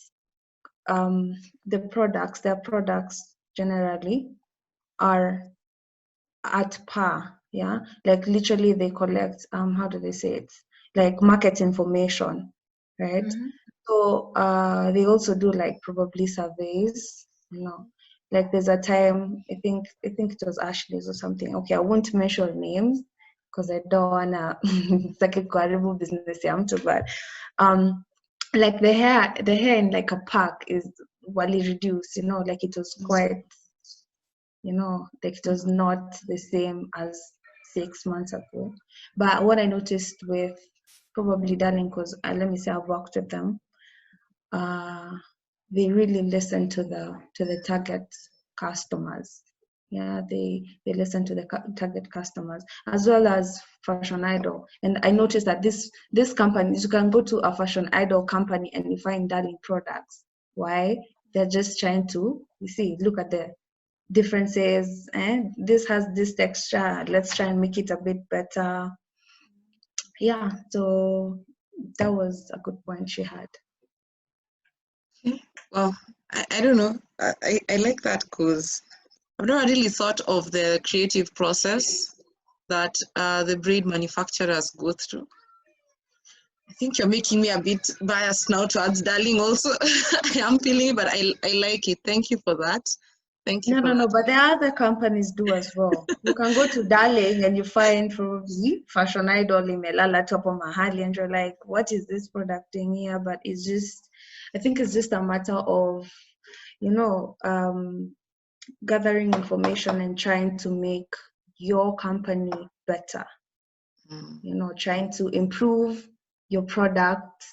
their products generally are at par. Yeah, like literally they collect how do they say it? Like market information, right? Mm-hmm. So they also do like probably surveys, you know. Like there's a time I think it was Ashley's or something. Okay, I won't mention names because I don't wanna saki kuharibu business ya mtu, but like the hair in like a park is wali reduced, you know, like it was quite, you know, like it was not the same as 6 months ago. But what I noticed with probably Darling, because let me say I've worked with them, uh, they really listen to the target customers. Yeah, they listen to the target customers as well as Fashion Idol. And I noticed that this companies, you can go to a Fashion Idol company and you find Darling products. Why? They're just trying to, you see, look at the differences, and this has this texture, let's try and make it a bit better. Yeah, so that was a good point she had. Well, I don't know. I like that because I've never really thought of the creative process that the braid manufacturers go through. I think you're making me a bit biased now towards Darling also. I am feeling it, but I like it. Thank you for that. Thank you for No, that. but the other companies do as well. You can go to Darling and you find probably Fashion Idol imelala top of mahali, and you're like, what is this product doing here? But it's just, I think it's just a matter of, you know, gathering information and trying to make your company better. You know, trying to improve your product,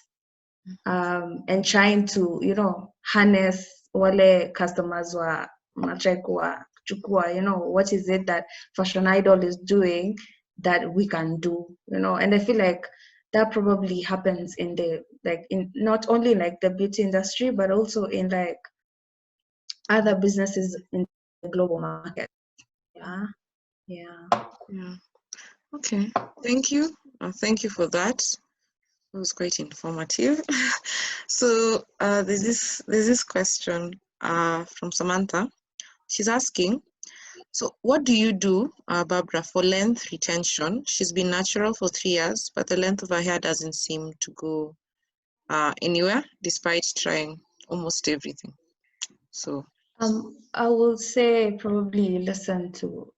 and trying to, you know, harness wale customers wa wanatrai kuwachukua, you know, what is it that Fashion Idol is doing that we can do, you know. And I feel like that probably happens in the, like, in not only like the beauty industry, but also in like other businesses in the global market. Yeah. Yeah. Okay. Thank you. Thank you for that. It was quite informative. So there's this question from Samantha. She's asking, so what do you do, Barbara, for length retention? She's been natural for 3 years, but the length of her hair doesn't seem to go anywhere despite trying almost everything. So I will say probably listen to,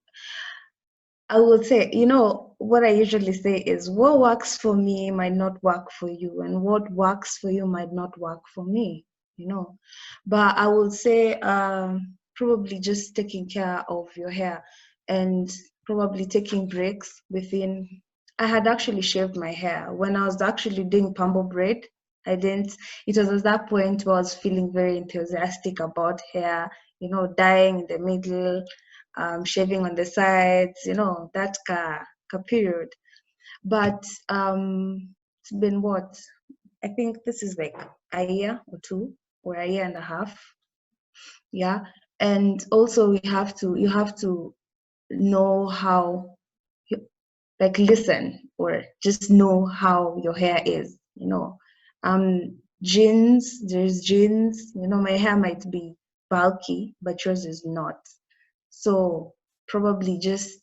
I would say, you know, what I usually say is what works for me might not work for you, and what works for you might not work for me, you know. But I would say probably just taking care of your hair and probably taking breaks within. I had actually shaved my hair when I was actually doing pambo braid. I didn't, it was at that point where I was feeling very enthusiastic about hair, you know, dyeing in the middle, shaving on the sides, you know, that period. But it's been what? I think this is like a year or two, or a year and a half. Yeah. And also you have to know how, like listen or just know how your hair is, you know. There's jeans, you know, my hair might be bulky, but yours is not. So probably just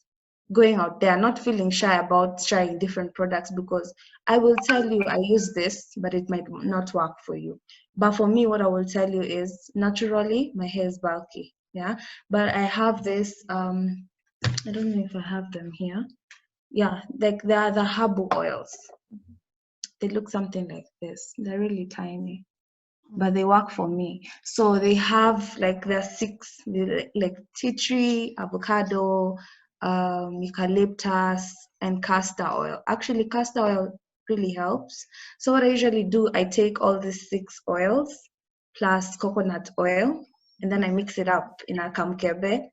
going out there, not feeling shy about trying different products, because I will tell you I use this, but it might not work for you. But for me, what I will tell you is naturally my hair is bulky, yeah. But I have this, I don't know if I have them here. Yeah, like they are the herbal oils. They look something like this. They're really tiny, but they work for me. So they have like there are 6, like tea tree, avocado, eucalyptus, and castor oil. Actually, castor oil really helps. So what I usually do, I take all these 6 oils plus coconut oil, and then I mix it up in a kamkebe.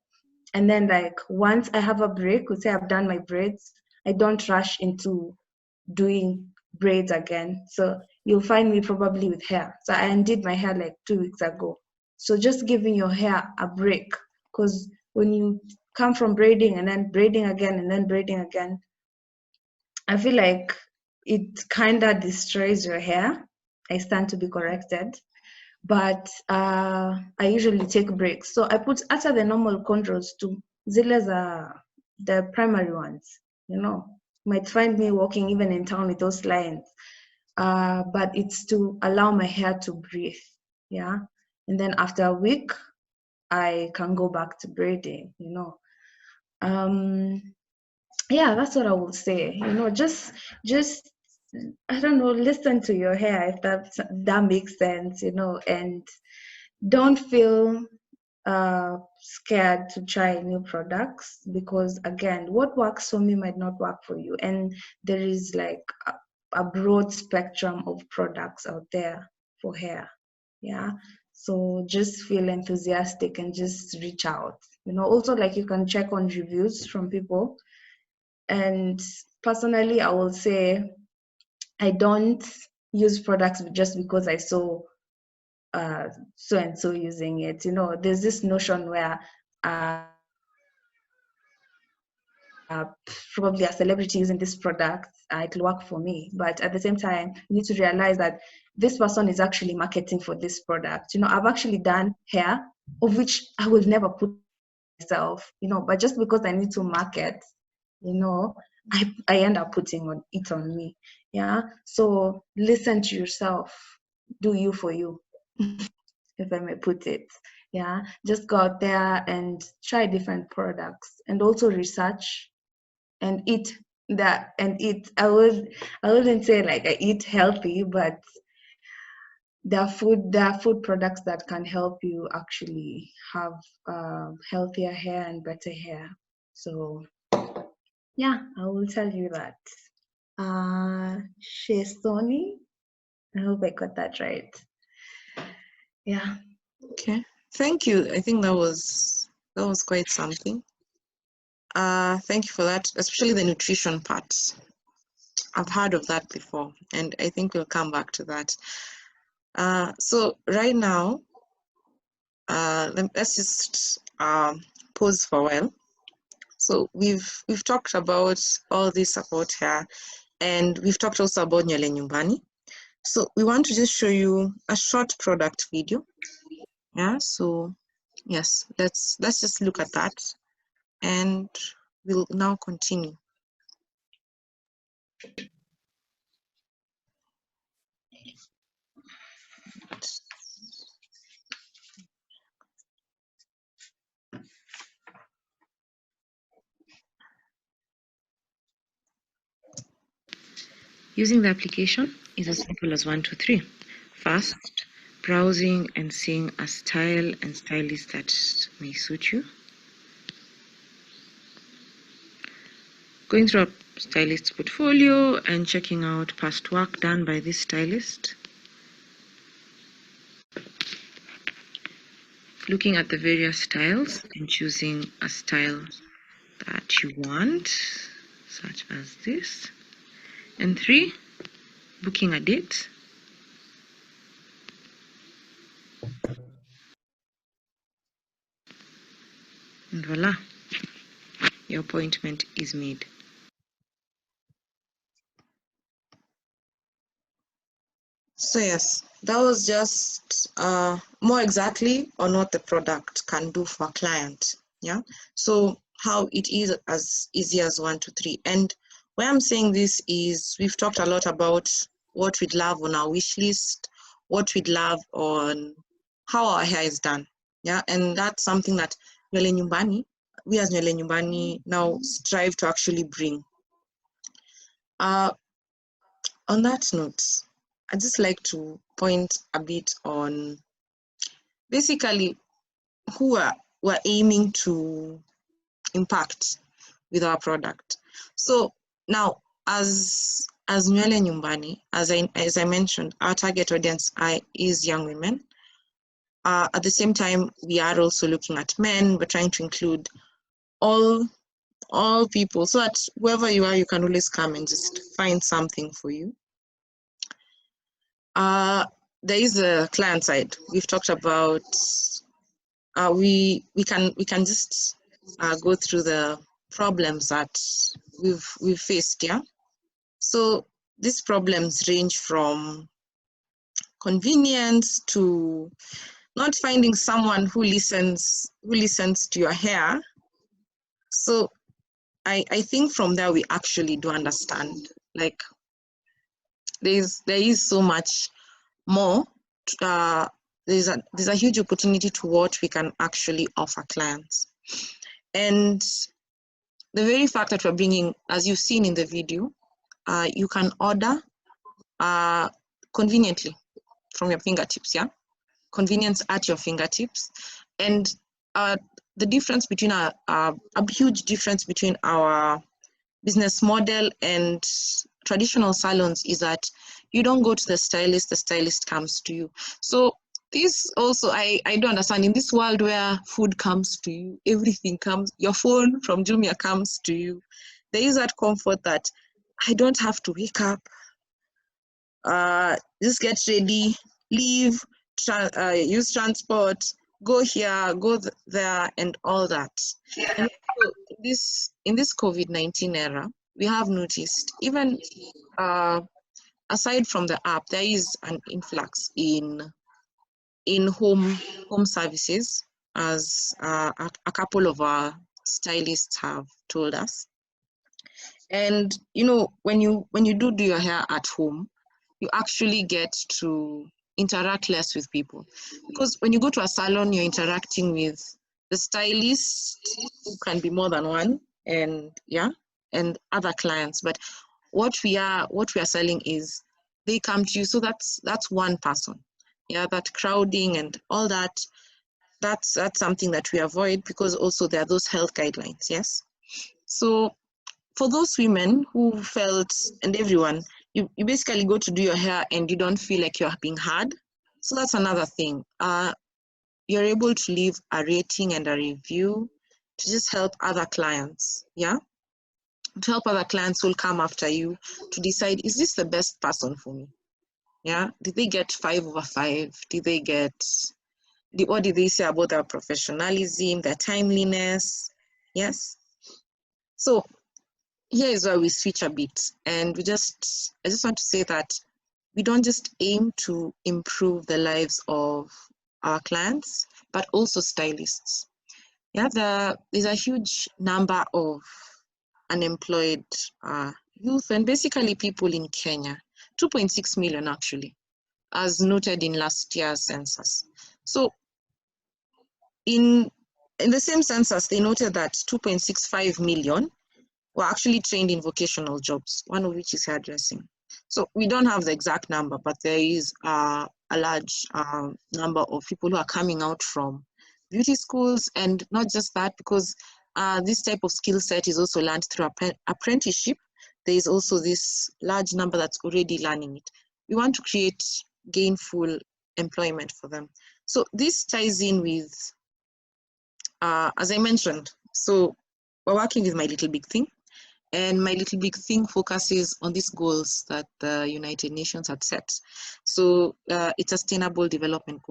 And then like once I have a break, let's say I've done my braids, I don't rush into doing braids again. So you'll find me probably with hair. So I undid my hair like 2 weeks ago. So just giving your hair a break, because when you come from braiding and then braiding again and then braiding again, I feel like it kind of destroys your hair. I stand to be corrected. But I usually take breaks. So I put after the normal controls to zile za the primary ones, you know. Might find me walking even in town with those lines. But it's to allow my hair to breathe. Yeah. And then after a week, I can go back to braiding, you know. Yeah, that's what I would say. You know, just I don't know, listen to your hair if that makes sense, you know, and don't feel scared to try new products, because again, what works for me might not work for you, and there is like a broad spectrum of products out there for hair. Yeah, so just feel enthusiastic and just reach out, you know. Also, like, you can check on reviews from people, and personally I will say I don't use products just because I saw so and so using it. You know, there's this notion where probably a celebrity using this product, it'll work for me. But at the same time, you need to realize that this person is actually marketing for this product. You know, I've actually done hair of which I will never put myself, you know, but just because I need to market, you know, I end up putting it on me. Yeah. So listen to yourself. Do you for you, if I may put it. Yeah. Just go out there and try different products, and also research and eat that and eat. I wouldn't say like I eat healthy, but there are food products that can help you actually have healthier hair and better hair. So yeah, I will tell you that. Shesoni, I hope I got that right. Yeah. Okay, thank you. I think that was quite something. Thank you for that, especially the nutrition part. I've heard of that before, and I think we'll come back to that. So right now, let's just pause for a while. So we've talked about all this about hair, and we've talked also about Nywele Nyumbani. So we want to just show you a short product video. Yeah, so yes, let's just look at that, and we'll now continue. Using the application is as simple as 1, 2, 3. First, browsing and seeing a style and stylist that may suit you. Going through a stylist's portfolio and checking out past work done by this stylist. Looking at the various styles and choosing a style that you want, such as this. And 3, booking a date. And voila, your appointment is made. So yes, that was just more exactly on what the product can do for a client. Yeah. So how it is as easy as 1, 2, 3. And why I'm saying this is we've talked a lot about what we'd love on our wish list, what we'd love on how our hair is done. Yeah. And that's something that Nywele Nyumbani, we as Nywele Nyumbani now strive to actually bring. On that note, I'd just like to point a bit on basically who we're aiming to impact with our product. So now, as Nywele Nyumbani, as I mentioned, our target audience is young women. At the same time, we are also looking at men. We're trying to include all people, so that wherever you are, you can always come and just find something for you. there is a client side. We've talked about, we can just go through the problems that we've faced, yeah? So these problems range from convenience to not finding someone who listens to your hair. So I think from there we actually do understand, like there is so much more. There's a huge opportunity to what we can actually offer clients. And the very fact that we're bringing, as you've seen in the video, you can order conveniently from your fingertips, yeah? Convenience at your fingertips. And the difference between a huge difference between our business model and traditional salons is that you don't go to the stylist comes to you. So this also, I don't understand, in this world where food comes to you, everything comes, your phone from Jumia comes to you, there is that comfort that I don't have to wake up, just get ready, leave, use transport, go here, go there, and all that. And so in this COVID-19 era, we have noticed, even aside from the app, there is an influx in home services, as a couple of our stylists have told us. And you know, when you do your hair at home, you actually get to interact less with people, because when you go to a salon, you're interacting with the stylist, who can be more than one, and and other clients. But what we are selling is they come to you, so that's one person. Yeah, that crowding and all that, that's something that we avoid, because also there are those health guidelines. Yes, so for those women who felt, and everyone, you basically go to do your hair and you don't feel like you're being heard. So that's another thing. You're able to leave a rating and a review to just help other clients, yeah? To help other clients who will come after you to decide, is this the best person for me? Yeah, did they get 5 over 5? Did they get, what did they say about their professionalism, their timeliness? Yes. So here is where we switch a bit, and I just want to say that we don't just aim to improve the lives of our clients, but also stylists. Yeah, there's a huge number of unemployed youth and basically people in Kenya, 2.6 million actually, as noted in last year's census. So in the same census, they noted that 2.65 million were actually trained in vocational jobs, one of which is hairdressing. So we don't have the exact number, but there is a large number of people who are coming out from beauty schools, and not just that, because this type of skill set is also learned through apprenticeship. There is also this large number that's already learning it. We want to create gainful employment for them. So this ties in with, as I mentioned, so we're working with My Little Big Thing. And My Little Big Thing focuses on these goals that the United Nations had set. So it's sustainable development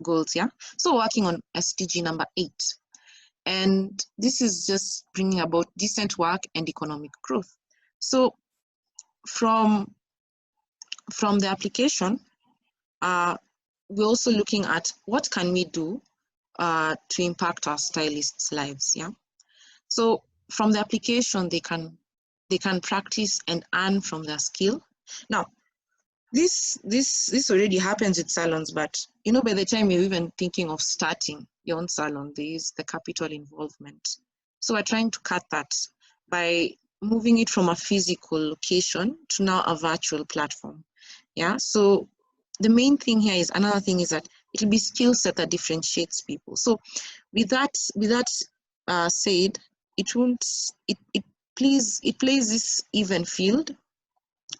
goals, yeah? So working on SDG number 8. And this is just bringing about decent work and economic growth. So from the application, we're also looking at what can we do to impact our stylists' lives, yeah? So from the application, they can practice and earn from their skill. Now, this already happens with salons, but you know, by the time you're even thinking of starting your own salon, there is the capital involvement. So we're trying to cut that by moving it from a physical location to now a virtual platform. Yeah. So the main thing here is, another thing is that it'll be skill set that differentiates people. So with that said, it plays this even field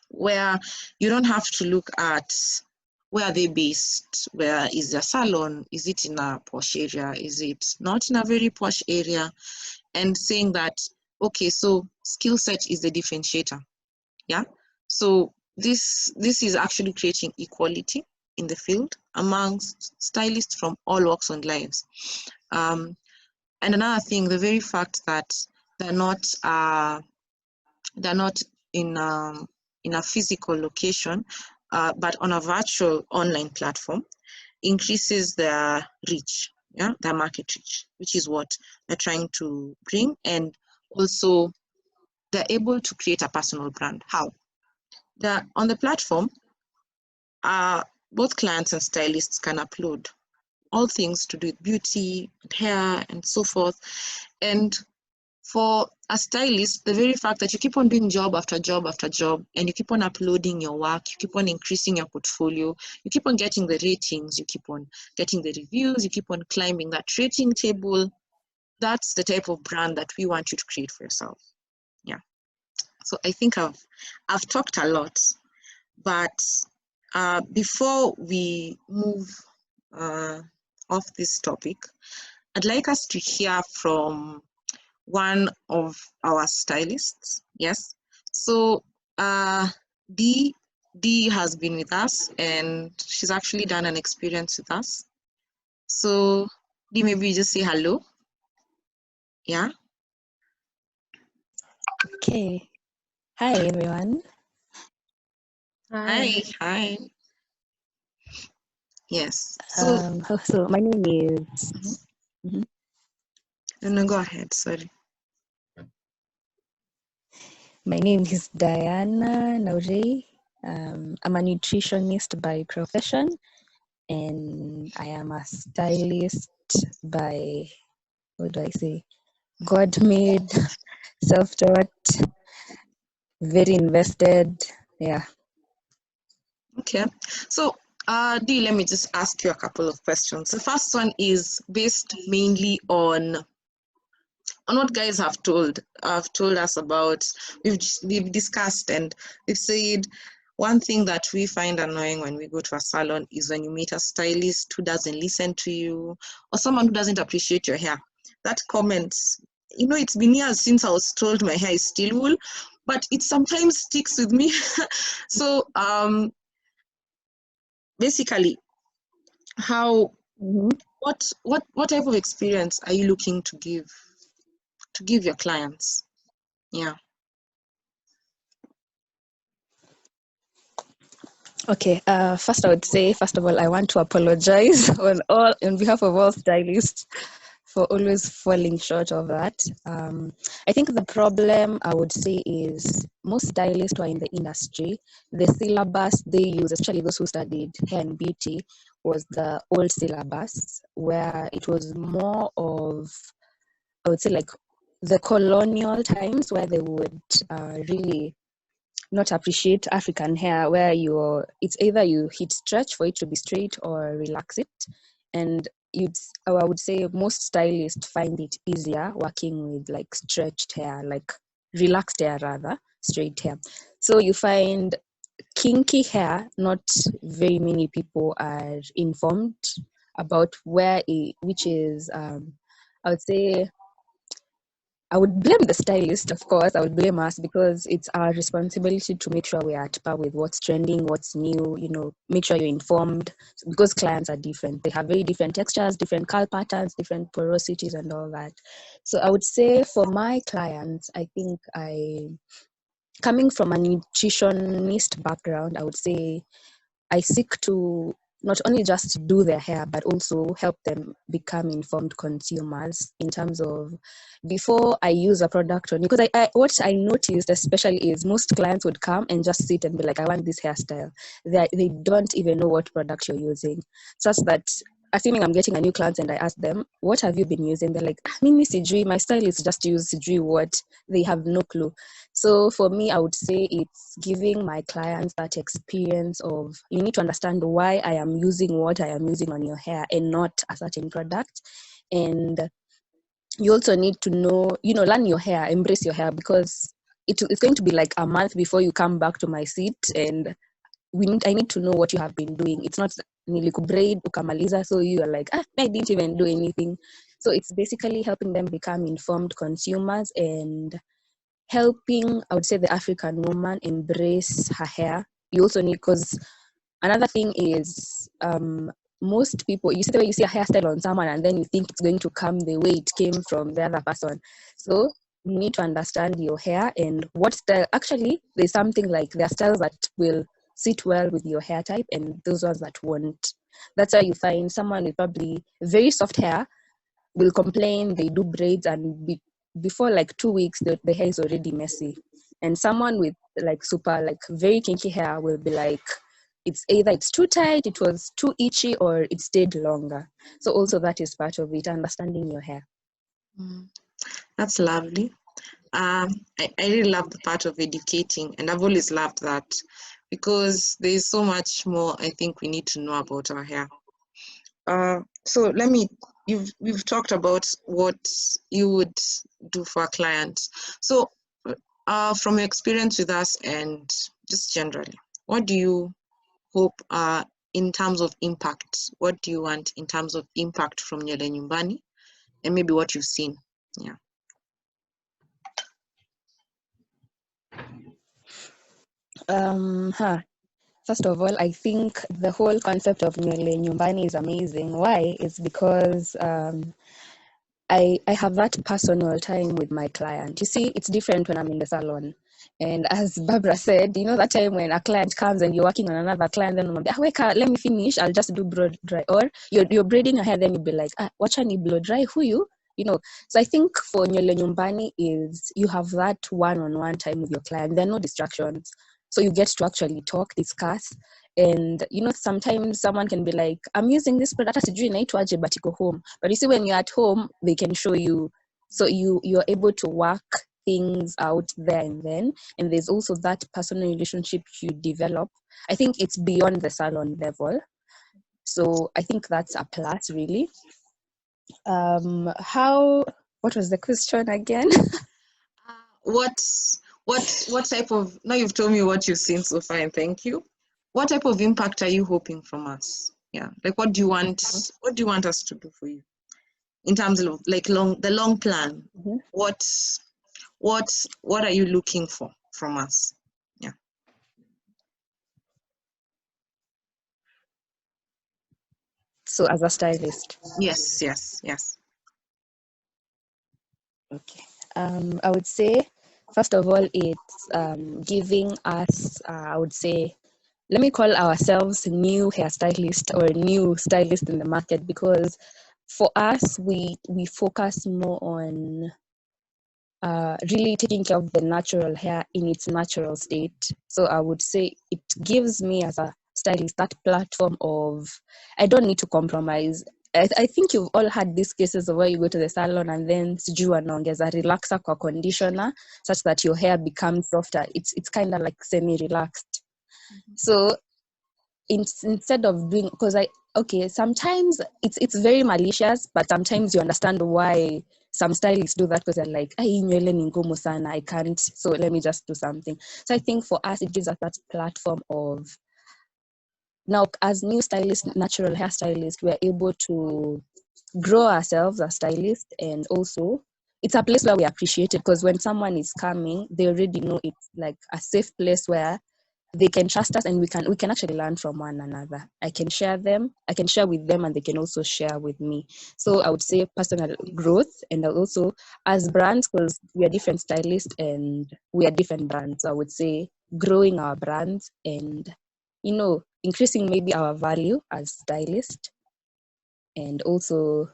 where you don't have to look at where are they based, where is their salon, is it in a posh area, is it not in a very posh area, and saying that, okay, so skill set is the differentiator. Yeah, so this is actually creating equality in the field amongst stylists from all walks and lives. And another thing, the very fact that they're not in a physical location, but on a virtual online platform, increases their reach, their market reach, which is what they're trying to bring. And also they're able to create a personal brand. How? On the platform, both clients and stylists can upload all things to do with beauty, hair, and so forth. And for a stylist, the very fact that you keep on doing job after job after job, and you keep on uploading your work, you keep on increasing your portfolio, you keep on getting the ratings, you keep on getting the reviews, you keep on climbing that rating table, that's the type of brand that we want you to create for yourself. Yeah. So I think I've talked a lot, but before we move off this topic, I'd like us to hear from one of our stylists. Yes. So Dee has been with us, and she's actually done an experience with us. So Dee, maybe you just say hello. Yeah. Okay. Hi, everyone. Hi. Hi. Yes. So my name is. No, go ahead. Sorry. My name is Diana Naure. I'm a nutritionist by profession, and I am a stylist by, what do I say, God-made, self-taught, very invested. Yeah. Okay. So Dee, let me just ask you a couple of questions. The first one is based mainly on what guys have told us about. We've discussed, and we've said one thing that we find annoying when we go to a salon is when you meet a stylist who doesn't listen to you, or someone who doesn't appreciate your hair. That comment, it's been years since I was told my hair is still wool, but it sometimes sticks with me. So basically, what type of experience are you looking to give your clients? Yeah. Okay. First, I would say, first of all, I want to apologize on behalf of all stylists for always falling short of that. I think the problem, I would say, is most stylists who are in the industry, the syllabus they use, especially those who studied hair and beauty, was the old syllabus, where it was more of, I would say, like the colonial times, where they would really not appreciate African hair, where it's either you hit stretch for it to be straight or relax it. And I would say most stylists find it easier working with like stretched hair, like relaxed hair rather, straight hair. So you find kinky hair, not very many people are informed about which is, I would say, I would blame the stylist, of course. I would blame us because it's our responsibility to make sure we're at par with what's trending, what's new, make sure you're informed, because clients are different. They have very different textures, different curl patterns, different porosities and all that. So I would say for my clients, I think coming from a nutritionist background, I would say I seek to not only just do their hair, but also help them become informed consumers in terms of, before I use a product on you. Because what I noticed especially is most clients would come and just sit and be like, I want this hairstyle. They don't even know what product you're using. Such that, assuming I'm getting a new client and I ask them, what have you been using? They're like, Mimi Sijui, my stylist just use Sijui what. They have no clue. So for me, I would say it's giving my clients that experience of, you need to understand why I am using what I am using on your hair and not a certain product. And you also need to know, learn your hair, embrace your hair, because it's going to be like a month before you come back to my seat, and I need to know what you have been doing. It's not nilikubraid ukamaliza, so you are like, I didn't even do anything. So it's basically helping them become informed consumers and helping, I would say, the African woman embrace her hair you also need, because another thing is most people, you see the way you see a hairstyle on someone and then you think it's going to come the way it came from the other person. So you need to understand your hair and what style. Actually, there's something like there are styles that will sit well with your hair type and those ones that won't. That's why you find someone with probably very soft hair will complain they do braids and before like 2 weeks the hair is already messy. And someone with like super like very kinky hair will be like, it's either it's too tight, it was too itchy, or it stayed longer. So also that is part of it, understanding your hair. That's lovely. I really love the part of educating, and I've always loved that because there's so much more I think we need to know about our hair. So we've talked about what you would do for a client. So from your experience with us and just generally, what do you hope in terms of impact? What do you want in terms of impact from Nywele Nyumbani, and maybe what you've seen? Yeah. First of all, I think the whole concept of Nywele Nyumbani is amazing. Why? It's because I have that personal time with my client. You see, it's different when I'm in the salon. And as Barbara said, you know that time when a client comes and you're working on another client, then wake up, let me finish, I'll just do blow dry. Or you're braiding your hair, then you'll be like, watch any blow dry, who you? You know, so I think for Nywele Nyumbani is you have that one-on-one time with your client. There are no distractions. So you get to actually talk, discuss. And you know, sometimes someone can be like, I'm using this product, sijui inaitwaje, but iko home. But you see, when you're at home, they can show you. So you're able to work things out there and then. And there's also that personal relationship you develop. I think it's beyond the salon level. So I think that's a plus, really. What was the question again? What type of, now you've told me what you've seen so far, and thank you. What type of impact are you hoping from us? Yeah, like what do you want us to do for you in terms of like the long plan? Mm-hmm. What are you looking for from us? Yeah. So as a stylist. Yes. Okay. I would say, first of all, it's giving us, I would say, let me call ourselves new hairstylist or new stylist in the market, because for us, we focus more on really taking care of the natural hair in its natural state. So I would say it gives me as a stylist that platform of, I don't need to compromise. I think you've all had these cases of where you go to the salon and then sijui wanaongeza relaxer kwa conditioner such that your hair becomes softer. It's kind of like semi-relaxed. So instead of doing, sometimes it's very malicious, but sometimes you understand why some stylists do that, because they're like, nywele ni ngumu sana, I can't, so let me just do something. So I think for us it gives us that platform of, now as new stylists, natural hairstylists, we're able to grow ourselves as stylists, and also it's a place where we appreciate it, because when someone is coming, they already know it's like a safe place where they can trust us, and we can actually learn from one another. I can share with them, and they can also share with me. So I would say personal growth, and also as brands, because we are different stylists and we are different brands. So I would say growing our brands and, increasing maybe our value as stylists, and also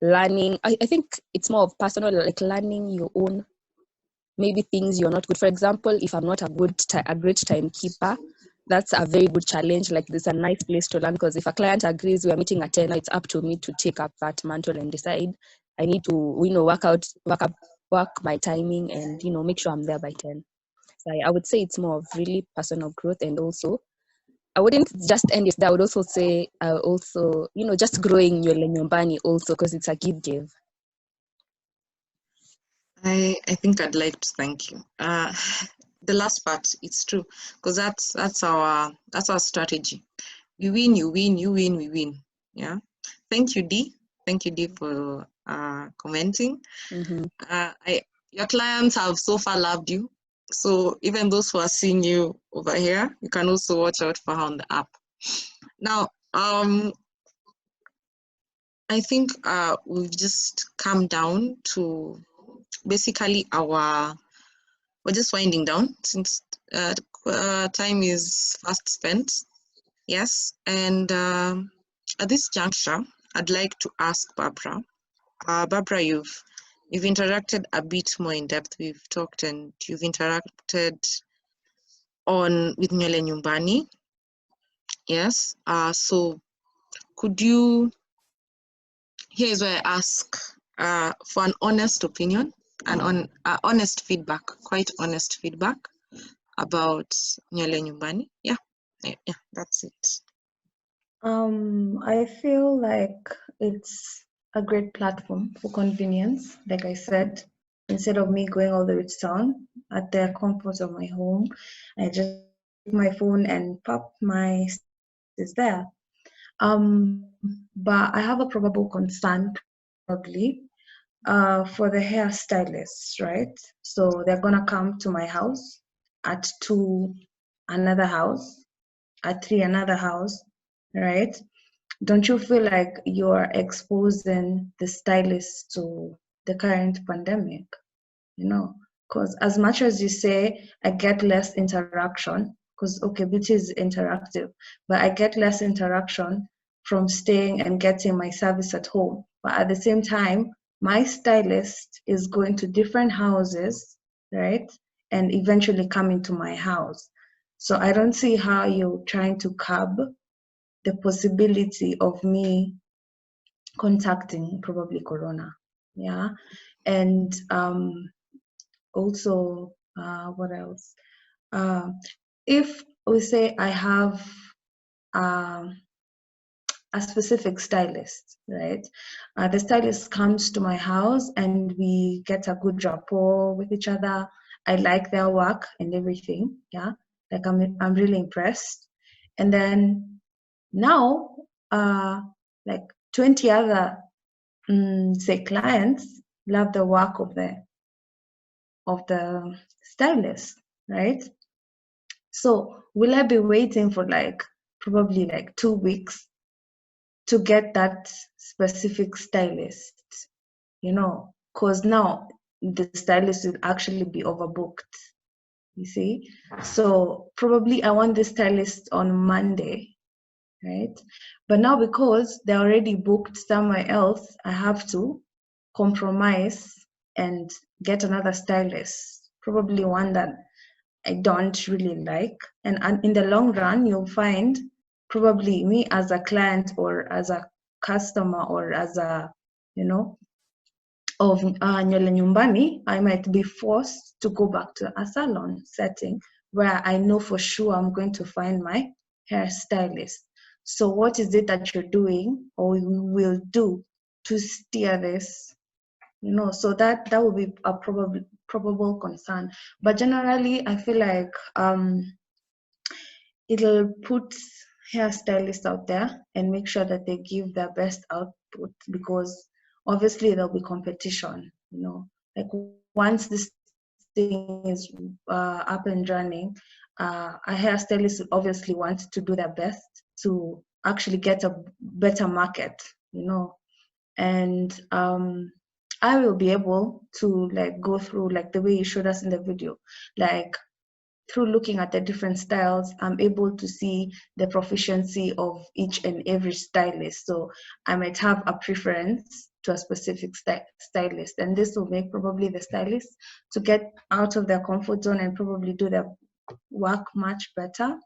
learning. I think it's more of personal, like learning your own maybe things you're not good. For example, if I'm not a great timekeeper, that's a very good challenge. Like, there's a nice place to learn, because if a client agrees we're meeting at 10, it's up to me to take up that mantle and decide I need to, work my timing and, make sure I'm there by 10. So I would say it's more of really personal growth, and also I wouldn't just end it there. I would also say just growing Nywele Nyumbani also, because it's a give. I think I'd like to thank you. The last part, it's true, because that's our strategy. We win, you win, you win, we win. Yeah. Thank you, Dee. Thank you, Dee, for commenting. Mm-hmm. Your clients have so far loved you. So even those who are seeing you over here, you can also watch out for her on the app. Now, I think we've just come down to basically we're just winding down since time is fast spent. Yes, and at this juncture, I'd like to ask Barbra. Barbra, you've interacted a bit more in depth. We've talked and you've interacted with Nywele Nyumbani. Yes. So could you? Here's where I ask for an honest opinion and honest feedback, quite honest feedback about Nywele Nyumbani. Yeah, that's it. I feel like it's a great platform for convenience. Like I said, instead of me going all the way to town, at the comfort of my home, I just take my phone and pop, my stylist is there. But I have a probable concern probably for the hairstylists, right? So they're gonna come to my house, at 2 another house, at 3 another house, right? Don't you feel like you're exposing the stylists to the current pandemic? You know, because as much as you say I get less interaction, because okay, beauty is interactive, but I get less interaction from staying and getting my service at home. But at the same time, my stylist is going to different houses, right, and eventually coming to my house. So I don't see how you're trying to curb the possibility of me contacting probably corona. Yeah. And also what else, if we say I have um, a specific stylist, right? The stylist comes to my house and we get a good rapport with each other. I like their work and everything. Yeah, like I'm really impressed. And then now, like 20 other say clients love the work of the stylist, right? So will I be waiting for like probably like 2 weeks to get that specific stylist? You know, because now the stylist will actually be overbooked. You see, so probably I want the stylist on Monday, right? But now because they're already booked somewhere else, I have to compromise and get another stylist, probably one that I don't really like. And in the long run, you'll find probably me as a client or as a customer or as a, you know, of Nywele Nyumbani, I might be forced to go back to a salon setting where I know for sure I'm going to find my hairstylist. So what is it that you're doing or you will do to steer this? You know, so that will be a probable concern. But generally, I feel like it'll put hairstylists out there and make sure that they give their best output, because obviously there'll be competition, you know, like once this thing is up and running, a hairstylist will obviously want to do their best to actually get a better market, you know. And I will be able to like go through like the way you showed us in the video, like through looking at the different styles, I'm able to see the proficiency of each and every stylist. So I might have a preference to a specific stylist, and this will make probably the stylist to get out of their comfort zone and probably do their work much better.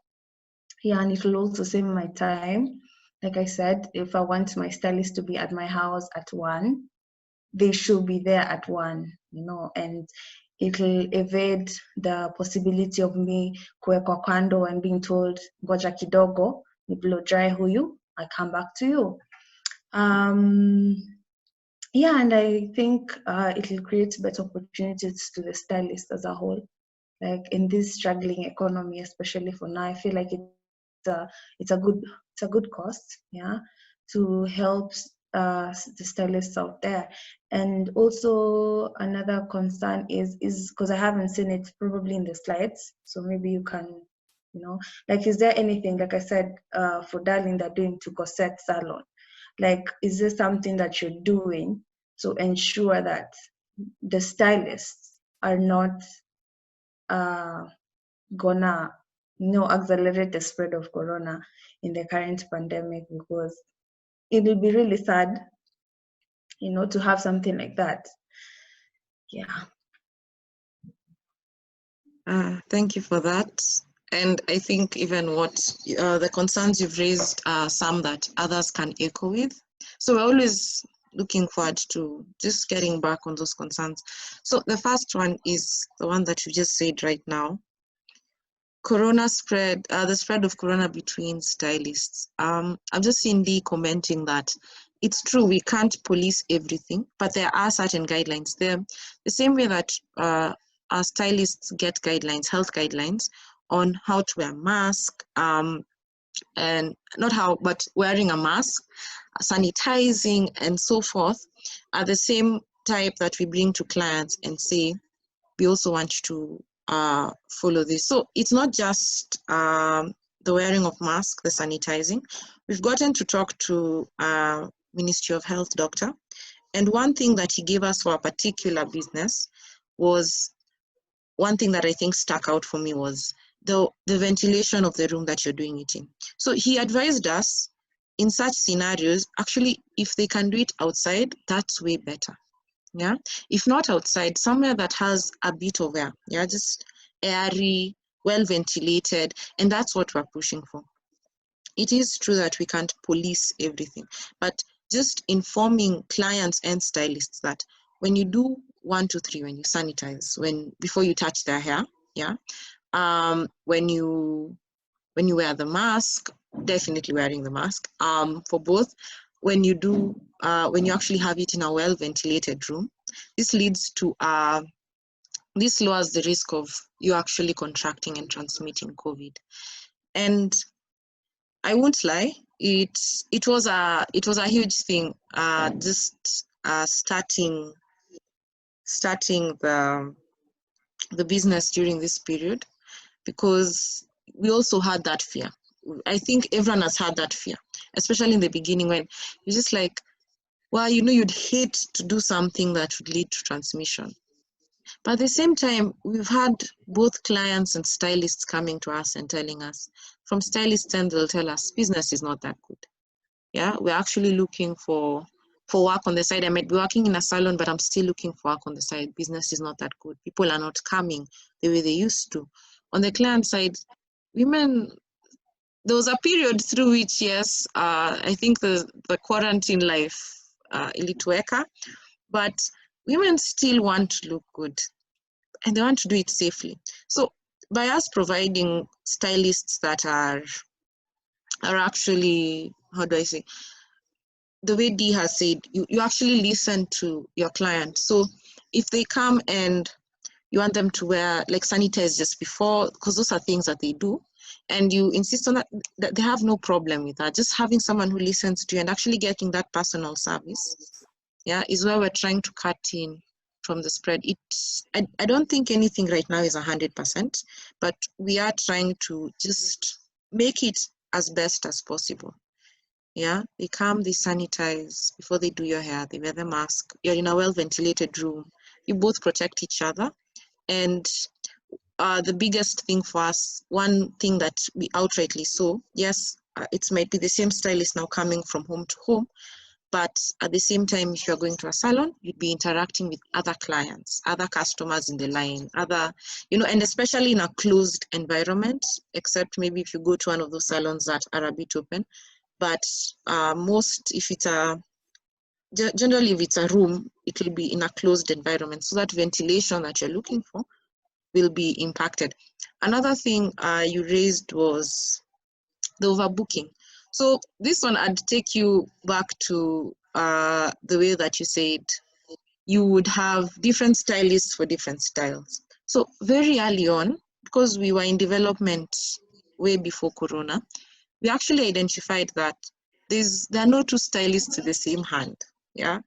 Yeah, and it will also save my time. Like I said, if I want my stylist to be at my house at 1, they should be there at 1, you know, and it'll evade the possibility of me kuwekwa kando and being told ngoja kidogo ni blow dry huyu, I come back to you. Yeah, and I think it'll create better opportunities to the stylist as a whole. Like in this struggling economy, especially for now, I feel like it's a good cost, yeah, to help the stylists out there. And also another concern is because I haven't seen it probably in the slides, so maybe you can, like, is there anything, like I said, for Darling, they're doing to corset salon, like, is there something that you're doing to ensure that the stylists are not gonna accelerate the spread of corona in the current pandemic? Because it will be really sad, to have something like that. Yeah. Thank you for that. And I think even what the concerns you've raised are some that others can echo with. So we're always looking forward to just getting back on those concerns. So the first one is the one that you just said right now. Corona spread, the spread of corona between stylists. I've just seen Lee commenting that it's true, we can't police everything, but there are certain guidelines. The same way that our stylists get guidelines, health guidelines on how to wear a mask, and not how, but wearing a mask, sanitizing, and so forth, are the same type that we bring to clients and say, we also want you to follow this. So it's not just the wearing of mask, the sanitizing. We've gotten to talk to Ministry of Health doctor, and one thing that he gave us for a particular business was, one thing that I think stuck out for me was the ventilation of the room that you're doing it in. So he advised us in such scenarios, actually, if they can do it outside, that's way better. Yeah, if not outside, somewhere that has a bit of air, yeah, just airy, well ventilated, and that's what we're pushing for. It is true that we can't police everything, but just informing clients and stylists that when you do 1, 2, 3, when you sanitize, before you touch their hair, yeah, when you wear the mask, definitely wearing the mask, for both. When you do, when you actually have it in a well-ventilated room, this leads to, this lowers the risk of you actually contracting and transmitting COVID. And I won't lie, it was a huge thing, just starting the business during this period, because we also had that fear. I think everyone has had that fear, especially in the beginning, when you're just like, well, you'd hate to do something that would lead to transmission. But at the same time, we've had both clients and stylists coming to us and telling us, from stylists, and they'll tell us, business is not that good. Yeah, we're actually looking for work on the side. I might be working in a salon, but I'm still looking for work on the side. Business is not that good. People are not coming the way they used to. On the client side, women, there was a period through which, yes, I think the quarantine life ilitueka, but women still want to look good, and they want to do it safely. So by us providing stylists that are actually, how do I say, the way Dee has said, you actually listen to your client. So if they come and you want them to wear, like, sanitize just before, because those are things that they do, and you insist on that they have no problem with that. Just having someone who listens to you and actually getting that personal service, yeah, is where we're trying to cut in from the spread. I don't think anything right now is 100%, but we are trying to just make it as best as possible. Yeah, they come, they sanitize before they do your hair, they wear the mask, you're in a well-ventilated room, you both protect each other. And the biggest thing for us, one thing that we outrightly saw, yes, it might be the same stylist now coming from home to home, but at the same time, if you're going to a salon, you'd be interacting with other clients, other customers in the line, and especially in a closed environment, except maybe if you go to one of those salons that are a bit open. But generally, if it's a room, it will be in a closed environment, so that ventilation that you're looking for will be impacted. Another thing you raised was the overbooking. So this one, I'd take you back to the way that you said you would have different stylists for different styles. So very early on, because we were in development way before Corona, we actually identified that there are no two stylists to the same hand. Yeah.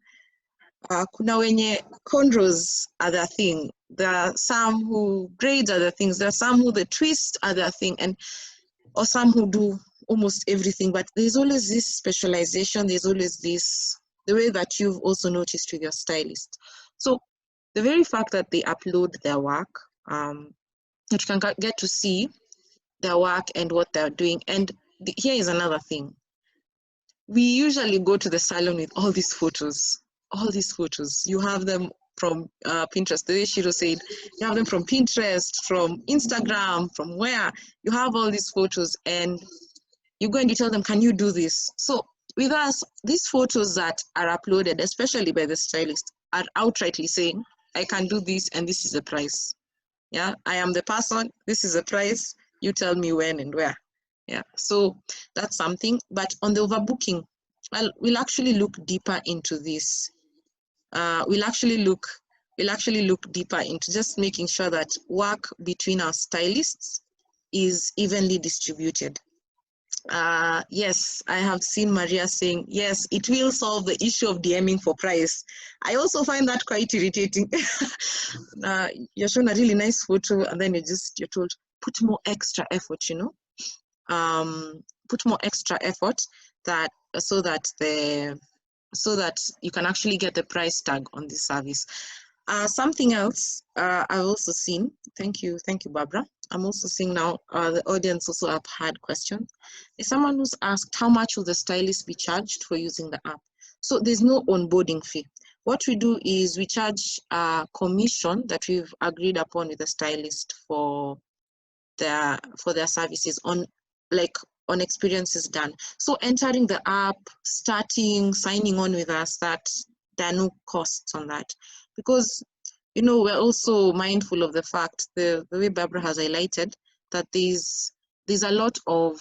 Kuna wenye cornrows are their thing. There are some who braids are their things. There are some who the twist are their thing, or some who do almost everything. But there's always this specialization. There's always this, the way that you've also noticed with your stylist. So the very fact that they upload their work, that you can get to see their work and what they're doing. And here is another thing. We usually go to the salon with all these photos. You have them from Pinterest. The way Shiro said, you have them from Pinterest, from Instagram, from where. You have all these photos and you go and you tell them, can you do this? So with us, these photos that are uploaded, especially by the stylist, are outrightly saying, I can do this and this is the price. Yeah, I am the person, this is the price, you tell me when and where. Yeah, so that's something. But on the overbooking, we'll actually look deeper into this. We'll actually look deeper into just making sure that work between our stylists is evenly distributed. Yes, I have seen Maria saying, yes, it will solve the issue of DMing for price. I also find that quite irritating. You're shown a really nice photo and then you're told, put more extra effort, put more extra effort so that you can actually get the price tag on this service. Something else I've also seen, thank you, Barbara. I'm also seeing now the audience also have had questions. Is someone who's asked how much will the stylist be charged for using the app? So there's no onboarding fee. What we do is we charge a commission that we've agreed upon with the stylist for their services on experiences done. So entering the app, signing on with us, that there are no costs on that. Because we're also mindful of the fact, the way Barbara has highlighted, that there's a lot of,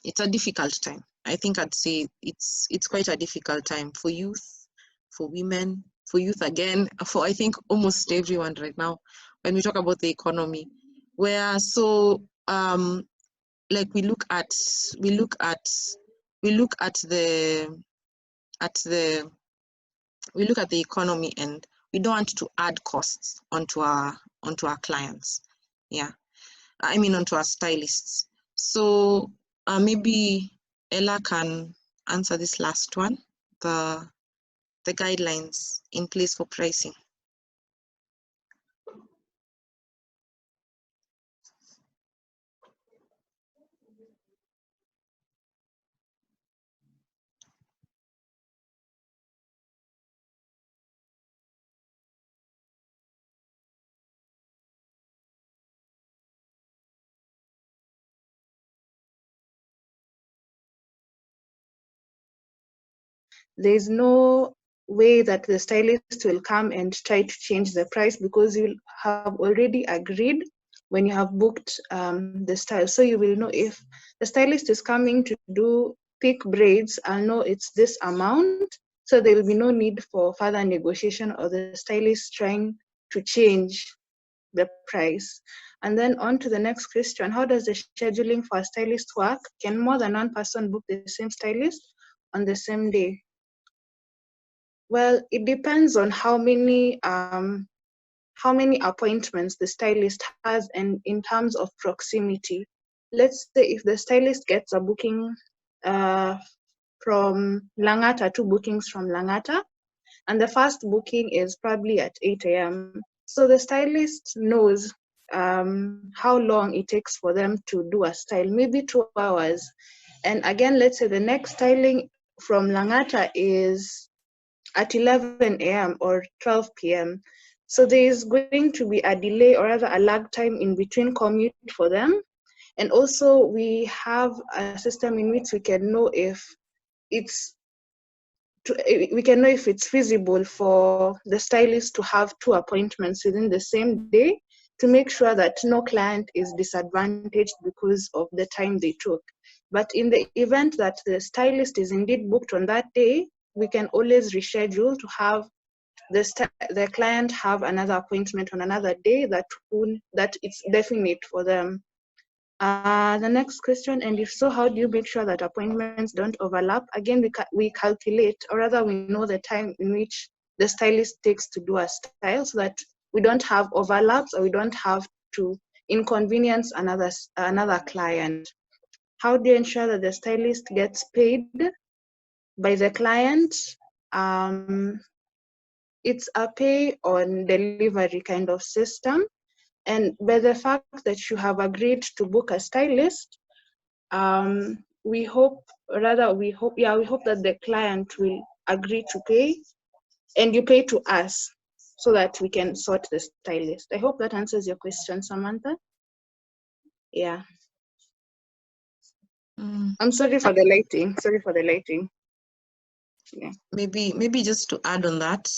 it's a difficult time. I think I'd say it's quite a difficult time for youth, for women, for youth again, for I think almost everyone right now, when we talk about the economy, where so we look at the economy, and we don't want to add costs onto our clients. Yeah, I mean onto our stylists. So maybe Ella can answer this last one, the guidelines in place for pricing. There's no way that the stylist will come and try to change the price, because you'll have already agreed when you have booked the style. So you will know if the stylist is coming to do thick braids, I'll know it's this amount. So there will be no need for further negotiation or the stylist trying to change the price. And then on to the next question, how does the scheduling for a stylist work? Can more than one person book the same stylist on the same day? Well, it depends on how many appointments the stylist has, and in terms of proximity. Let's say if the stylist gets a booking from Langata, 2 bookings from Langata, and the first booking is probably at 8 a.m. So the stylist knows how long it takes for them to do a style, maybe 2 hours. And again, let's say the next styling from Langata is at 11 a.m. or 12 p.m. So there is going to be a delay, or rather a lag time in between commute for them. And also we have a system in which we can know if it's feasible for the stylist to have 2 appointments within the same day, to make sure that no client is disadvantaged because of the time they took. But in the event that the stylist is indeed booked on that day, we can always reschedule to have the client have another appointment on another day that it's definite for them. The next question, and if so, how do you make sure that appointments don't overlap? Again, we calculate, or rather we know the time in which the stylist takes to do a style so that we don't have overlaps or we don't have to inconvenience another client. How do you ensure that the stylist gets paid by the client? It's a pay on delivery kind of system. And by the fact that you have agreed to book a stylist, we hope that the client will agree to pay, and you pay to us so that we can sort the stylist. I hope that answers your question, Samantha. Yeah. I'm sorry for the lighting. Yeah. Maybe just to add on that,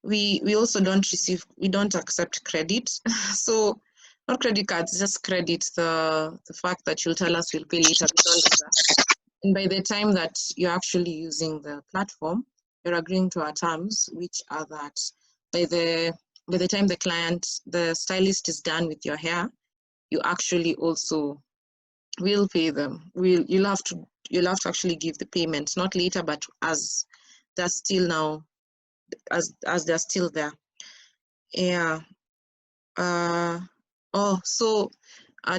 we also don't accept credit. So not credit cards, just credit. The fact that you'll tell us we'll pay later, we don't do that. And by the time that you're actually using the platform, you're agreeing to our terms, which are that by the time the stylist is done with your hair, you actually also will pay them. You'll have to actually give the payment, not later, but as they're still now, as they're still there. Yeah. So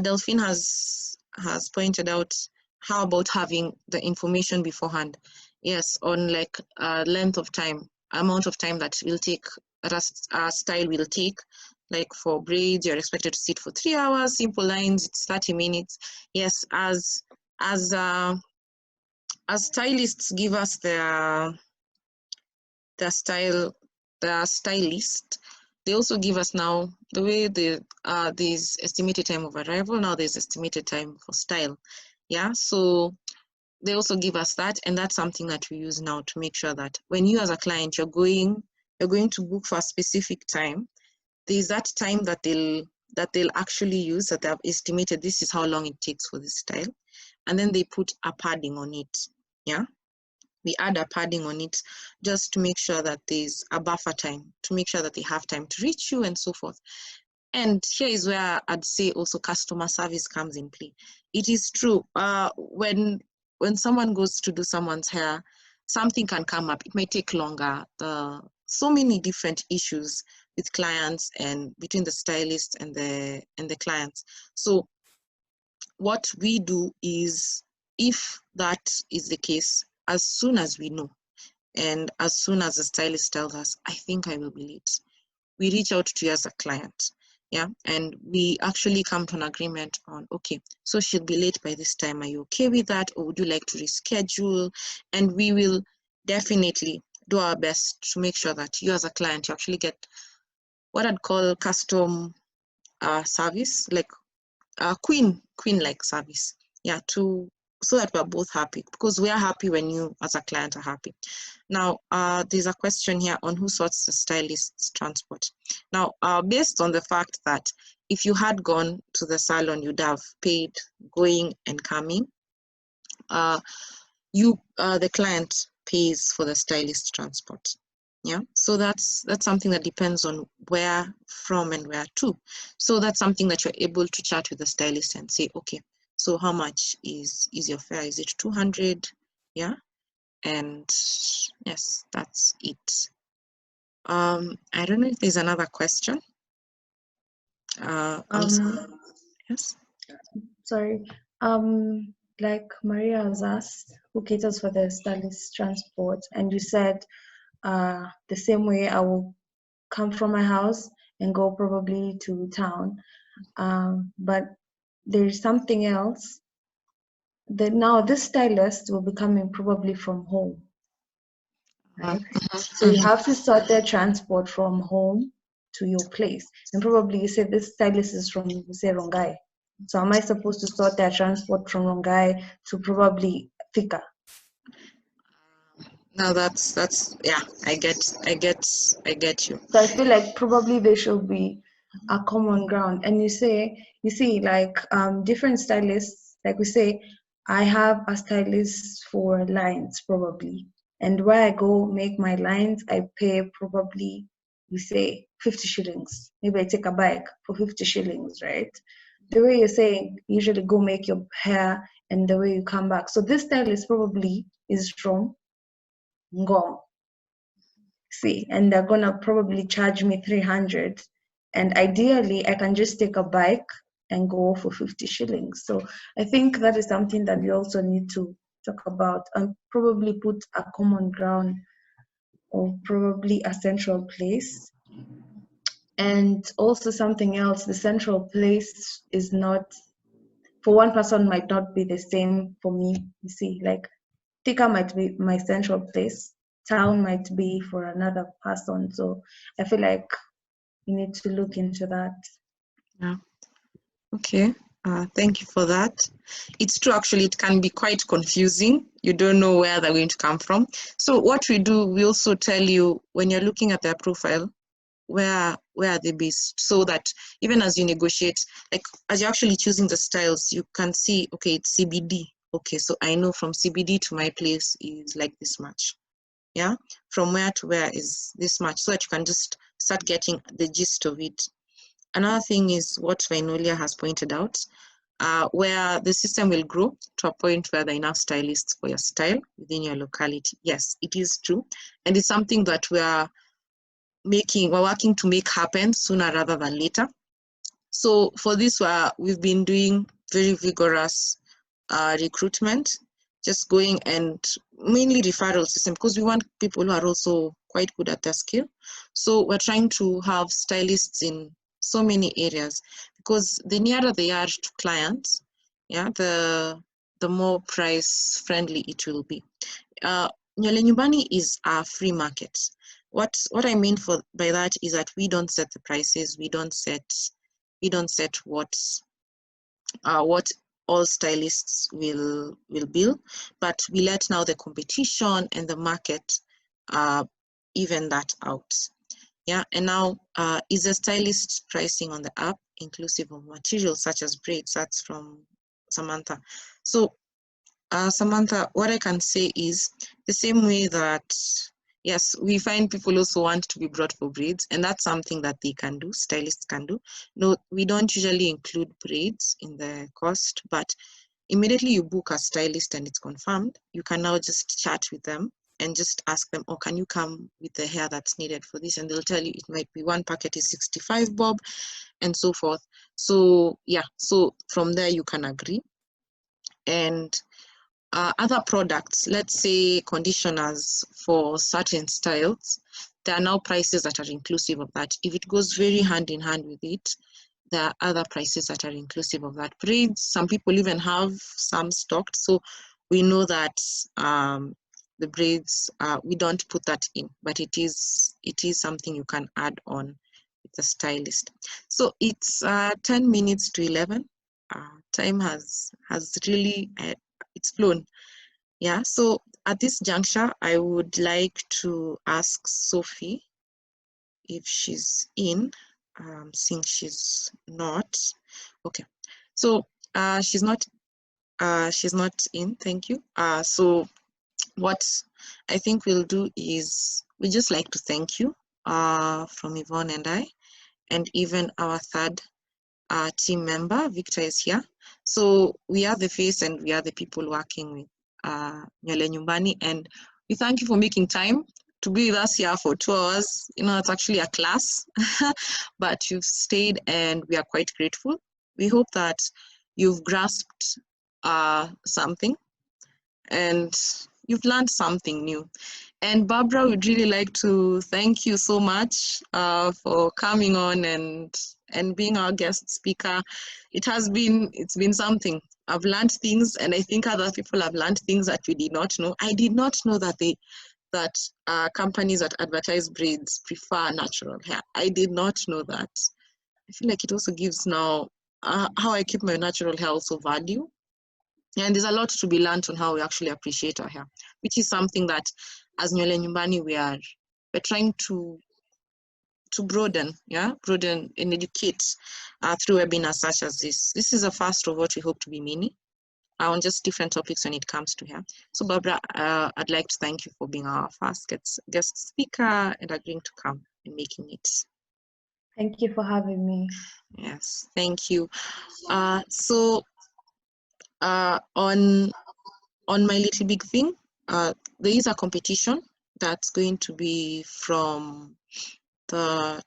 Delphine has pointed out, how about having the information beforehand? Yes, on like length of time, amount of time that will take, a style will take. Like for braids, you're expected to sit for 3 hours. Simple lines, it's 30 minutes. Yes, as stylists give us their stylist, they also give us now the way there's estimated time of arrival. Now there's estimated time for style. Yeah, so they also give us that, and that's something that we use now to make sure that when you as a client you're going to book for a specific time, there's that time that they'll actually use, that they've estimated this is how long it takes for this style, and then they put a padding on it. Yeah, we add a padding on it just to make sure that there's a buffer time, to make sure that they have time to reach you and so forth. And here is where I'd say also customer service comes in play. It is true, when someone goes to do someone's hair, something can come up. It may take longer. So many different issues with clients and between the stylist and the clients. So what we do is, if that is the case, as soon as we know, and as soon as the stylist tells us, I think I will be late, we reach out to you as a client. Yeah, and we actually come to an agreement on, okay, so she'll be late by this time. Are you okay with that, or would you like to reschedule? And we will definitely do our best to make sure that you as a client, you actually get what I'd call custom service, like queen-like service. Yeah, so that we're both happy, because we are happy when you as a client are happy. Now, there's a question here on who sorts the stylist's transport. Now, based on the fact that if you had gone to the salon, you'd have paid going and coming, the client pays for the stylist transport. Yeah, so that's something that depends on where from and where to. So that's something that you're able to chat with the stylist and say, okay, so how much is your fare? Is it 200? Yeah, and yes, that's it. I don't know if there's another question. Yes. Sorry. Like Maria has asked, who caters for the stylist transport? And you said the same way I will come from my house and go probably to town. But there's something else that now this stylist will be coming probably from home, right? So you have to sort their transport from home to your place. And probably you said this stylist is from, say, Rongai. So am I supposed to sort their transport from Rongai to probably Thika? No, that's yeah, I get you. So I feel like probably there should be a common ground. And you see, like different stylists, like we say, I have a stylist for lines probably. And where I go make my lines, I pay probably, we say 50 shillings. Maybe I take a bike for 50 shillings, right? the way you're saying, usually go make your hair and the way you come back. So this style is probably is from Ngong. See, and they're gonna probably charge me 300. And ideally, I can just take a bike and go for 50 shillings. So I think that is something that we also need to talk about and probably put a common ground or probably a central place. And also something else, the central place is not, for one person might not be the same for me. You see, like Thika might be my central place, town might be for another person. So I feel like you need to look into that. Yeah. Okay. Thank you for that. It's true, actually, it can be quite confusing. You don't know where they're going to come from. So what we do, we also tell you when you're looking at their profile, where are they based, so that even as you negotiate, like as you're actually choosing the styles, you can see, okay, it's CBD. Okay, so I know from CBD to my place is like this much. Yeah, from where to where is this much, so that you can just start getting the gist of it. Another thing is what Vainolia has pointed out, where the system will grow to a point where there are enough stylists for your style within your locality. Yes, it is true. And it's something that we're working to make happen sooner rather than later. So for this, we've been doing very vigorous recruitment, just going and mainly referral system, because we want people who are also quite good at their skill. So we're trying to have stylists in so many areas, because the nearer they are to clients, yeah, the more price friendly it will be. Nywele Nyumbani is a free market. What I mean by that is that we don't set the prices. We don't set what all stylists will bill, but we let now the competition and the market even that out. Yeah, and now is the stylist pricing on the app inclusive of materials such as braids? That's from Samantha. So Samantha, what I can say is the same way that, yes, we find people also want to be brought for braids, and that's something that they can do, stylists can do. No, we don't usually include braids in the cost, but immediately you book a stylist and it's confirmed, you can now just chat with them and just ask them, oh, can you come with the hair that's needed for this? And they'll tell you it might be one packet is 65 bob and so forth. So yeah, so from there you can agree. And other products, let's say conditioners for certain styles, there are now prices that are inclusive of that. If it goes very hand in hand with it, there are other prices that are inclusive of that. Braids, some people even have some stocked, so we know that the braids, we don't put that in, but it is something you can add on with the stylist. So it's 10 minutes to 11. Time has really it's flown. Yeah, so at this juncture, I would like to ask Sophie if she's in, since she's not. Okay, so she's not in, thank you. So what I think we'll do is we just like to thank you from Yvonne and I, and even our third team member, Victor, is here. So we are the face and we are the people working with Nywele Nyumbani, and we thank you for making time to be with us here for 2 hours. You know, it's actually a class, but you've stayed and we are quite grateful. We hope that you've grasped something and you've learned something new. And Barbara, we'd really like to thank you so much for coming on and being our guest speaker. It's been something. I've learned things, and I think other people have learned things that we did not know. I did not know that companies that advertise braids prefer natural hair. I did not know that. I feel like it also gives now how I keep my natural hair also value. And there's a lot to be learned on how we actually appreciate our hair, which is something that as Nywele Nyumbani we're trying to broaden and educate through webinars such as this. This is a first of what we hope to be many on just different topics when it comes to hair. So Barbara, I'd like to thank you for being our first guest speaker and agreeing to come and making it. Thank you for having me. Yes, thank you. So on my little big thing, there is a competition that's going to be from the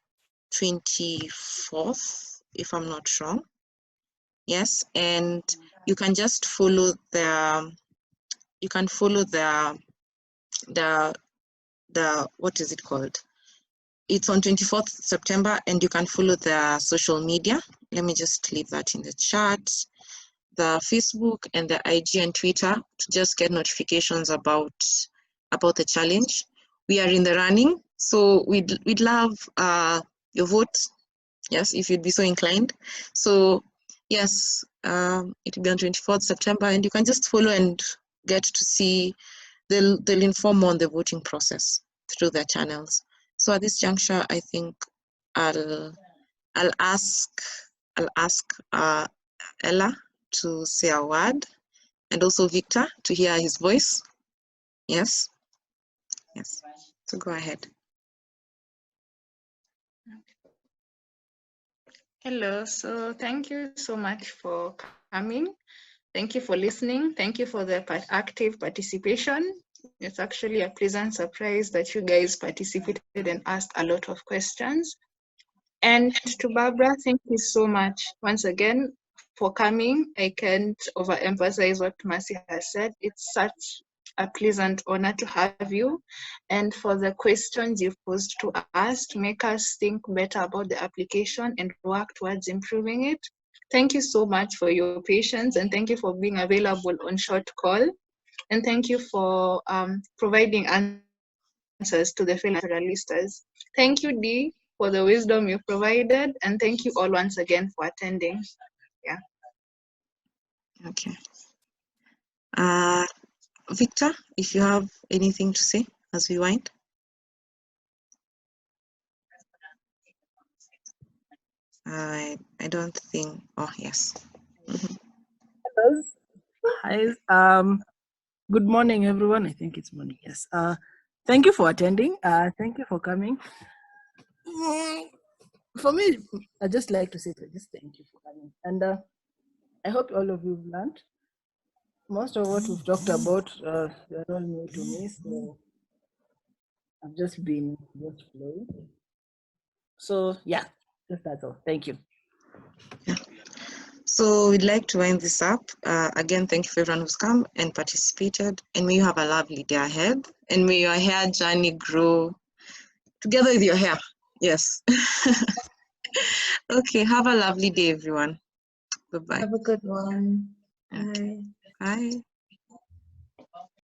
24th, if I'm not wrong. Yes, and you can just follow the what is it called? It's on 24th September, and you can follow the social media. Let me just leave that in the chat. The Facebook and the IG and Twitter to just get notifications about the challenge. We are in the running, so we'd love your vote. Yes, if you'd be so inclined. So yes, it will be on 24th September, and you can just follow and get to see. They'll inform on the voting process through their channels. So at this juncture, I think I'll ask Ella to say a word, and also Victor to hear his voice. Yes. So go ahead. Hello, so thank you so much for coming. Thank you for listening. Thank you for the active participation. It's actually a pleasant surprise that you guys participated and asked a lot of questions. And to Barbara, thank you so much once again for coming. I can't overemphasize what Mercy has said. It's such a pleasant honor to have you, and for the questions you've posed to us to make us think better about the application and work towards improving it. Thank you so much for your patience, and thank you for being available on short call. And thank you for providing answers to the fellow naturalistas. Thank you, Dee, for the wisdom you provided, and thank you all once again for attending. Yeah. Okay. Victor, if you have anything to say as we wind. I don't think. Oh yes. Hi. Good morning, everyone. I think it's morning. Yes. Thank you for attending. Thank you for coming. For me, I just like to say just thank you for coming, and I hope all of you've learned. Most of what we've talked about, they're all new to me, so I've just been flowing. So yeah, that's all. Thank you. Yeah. So we'd like to wind this up. Again, thank you for everyone who's come and participated, and may you have a lovely day ahead, and may your hair journey grow together with your hair. Yes. Okay, have a lovely day, everyone. Bye-bye. Have a good one. Okay. Bye. Bye.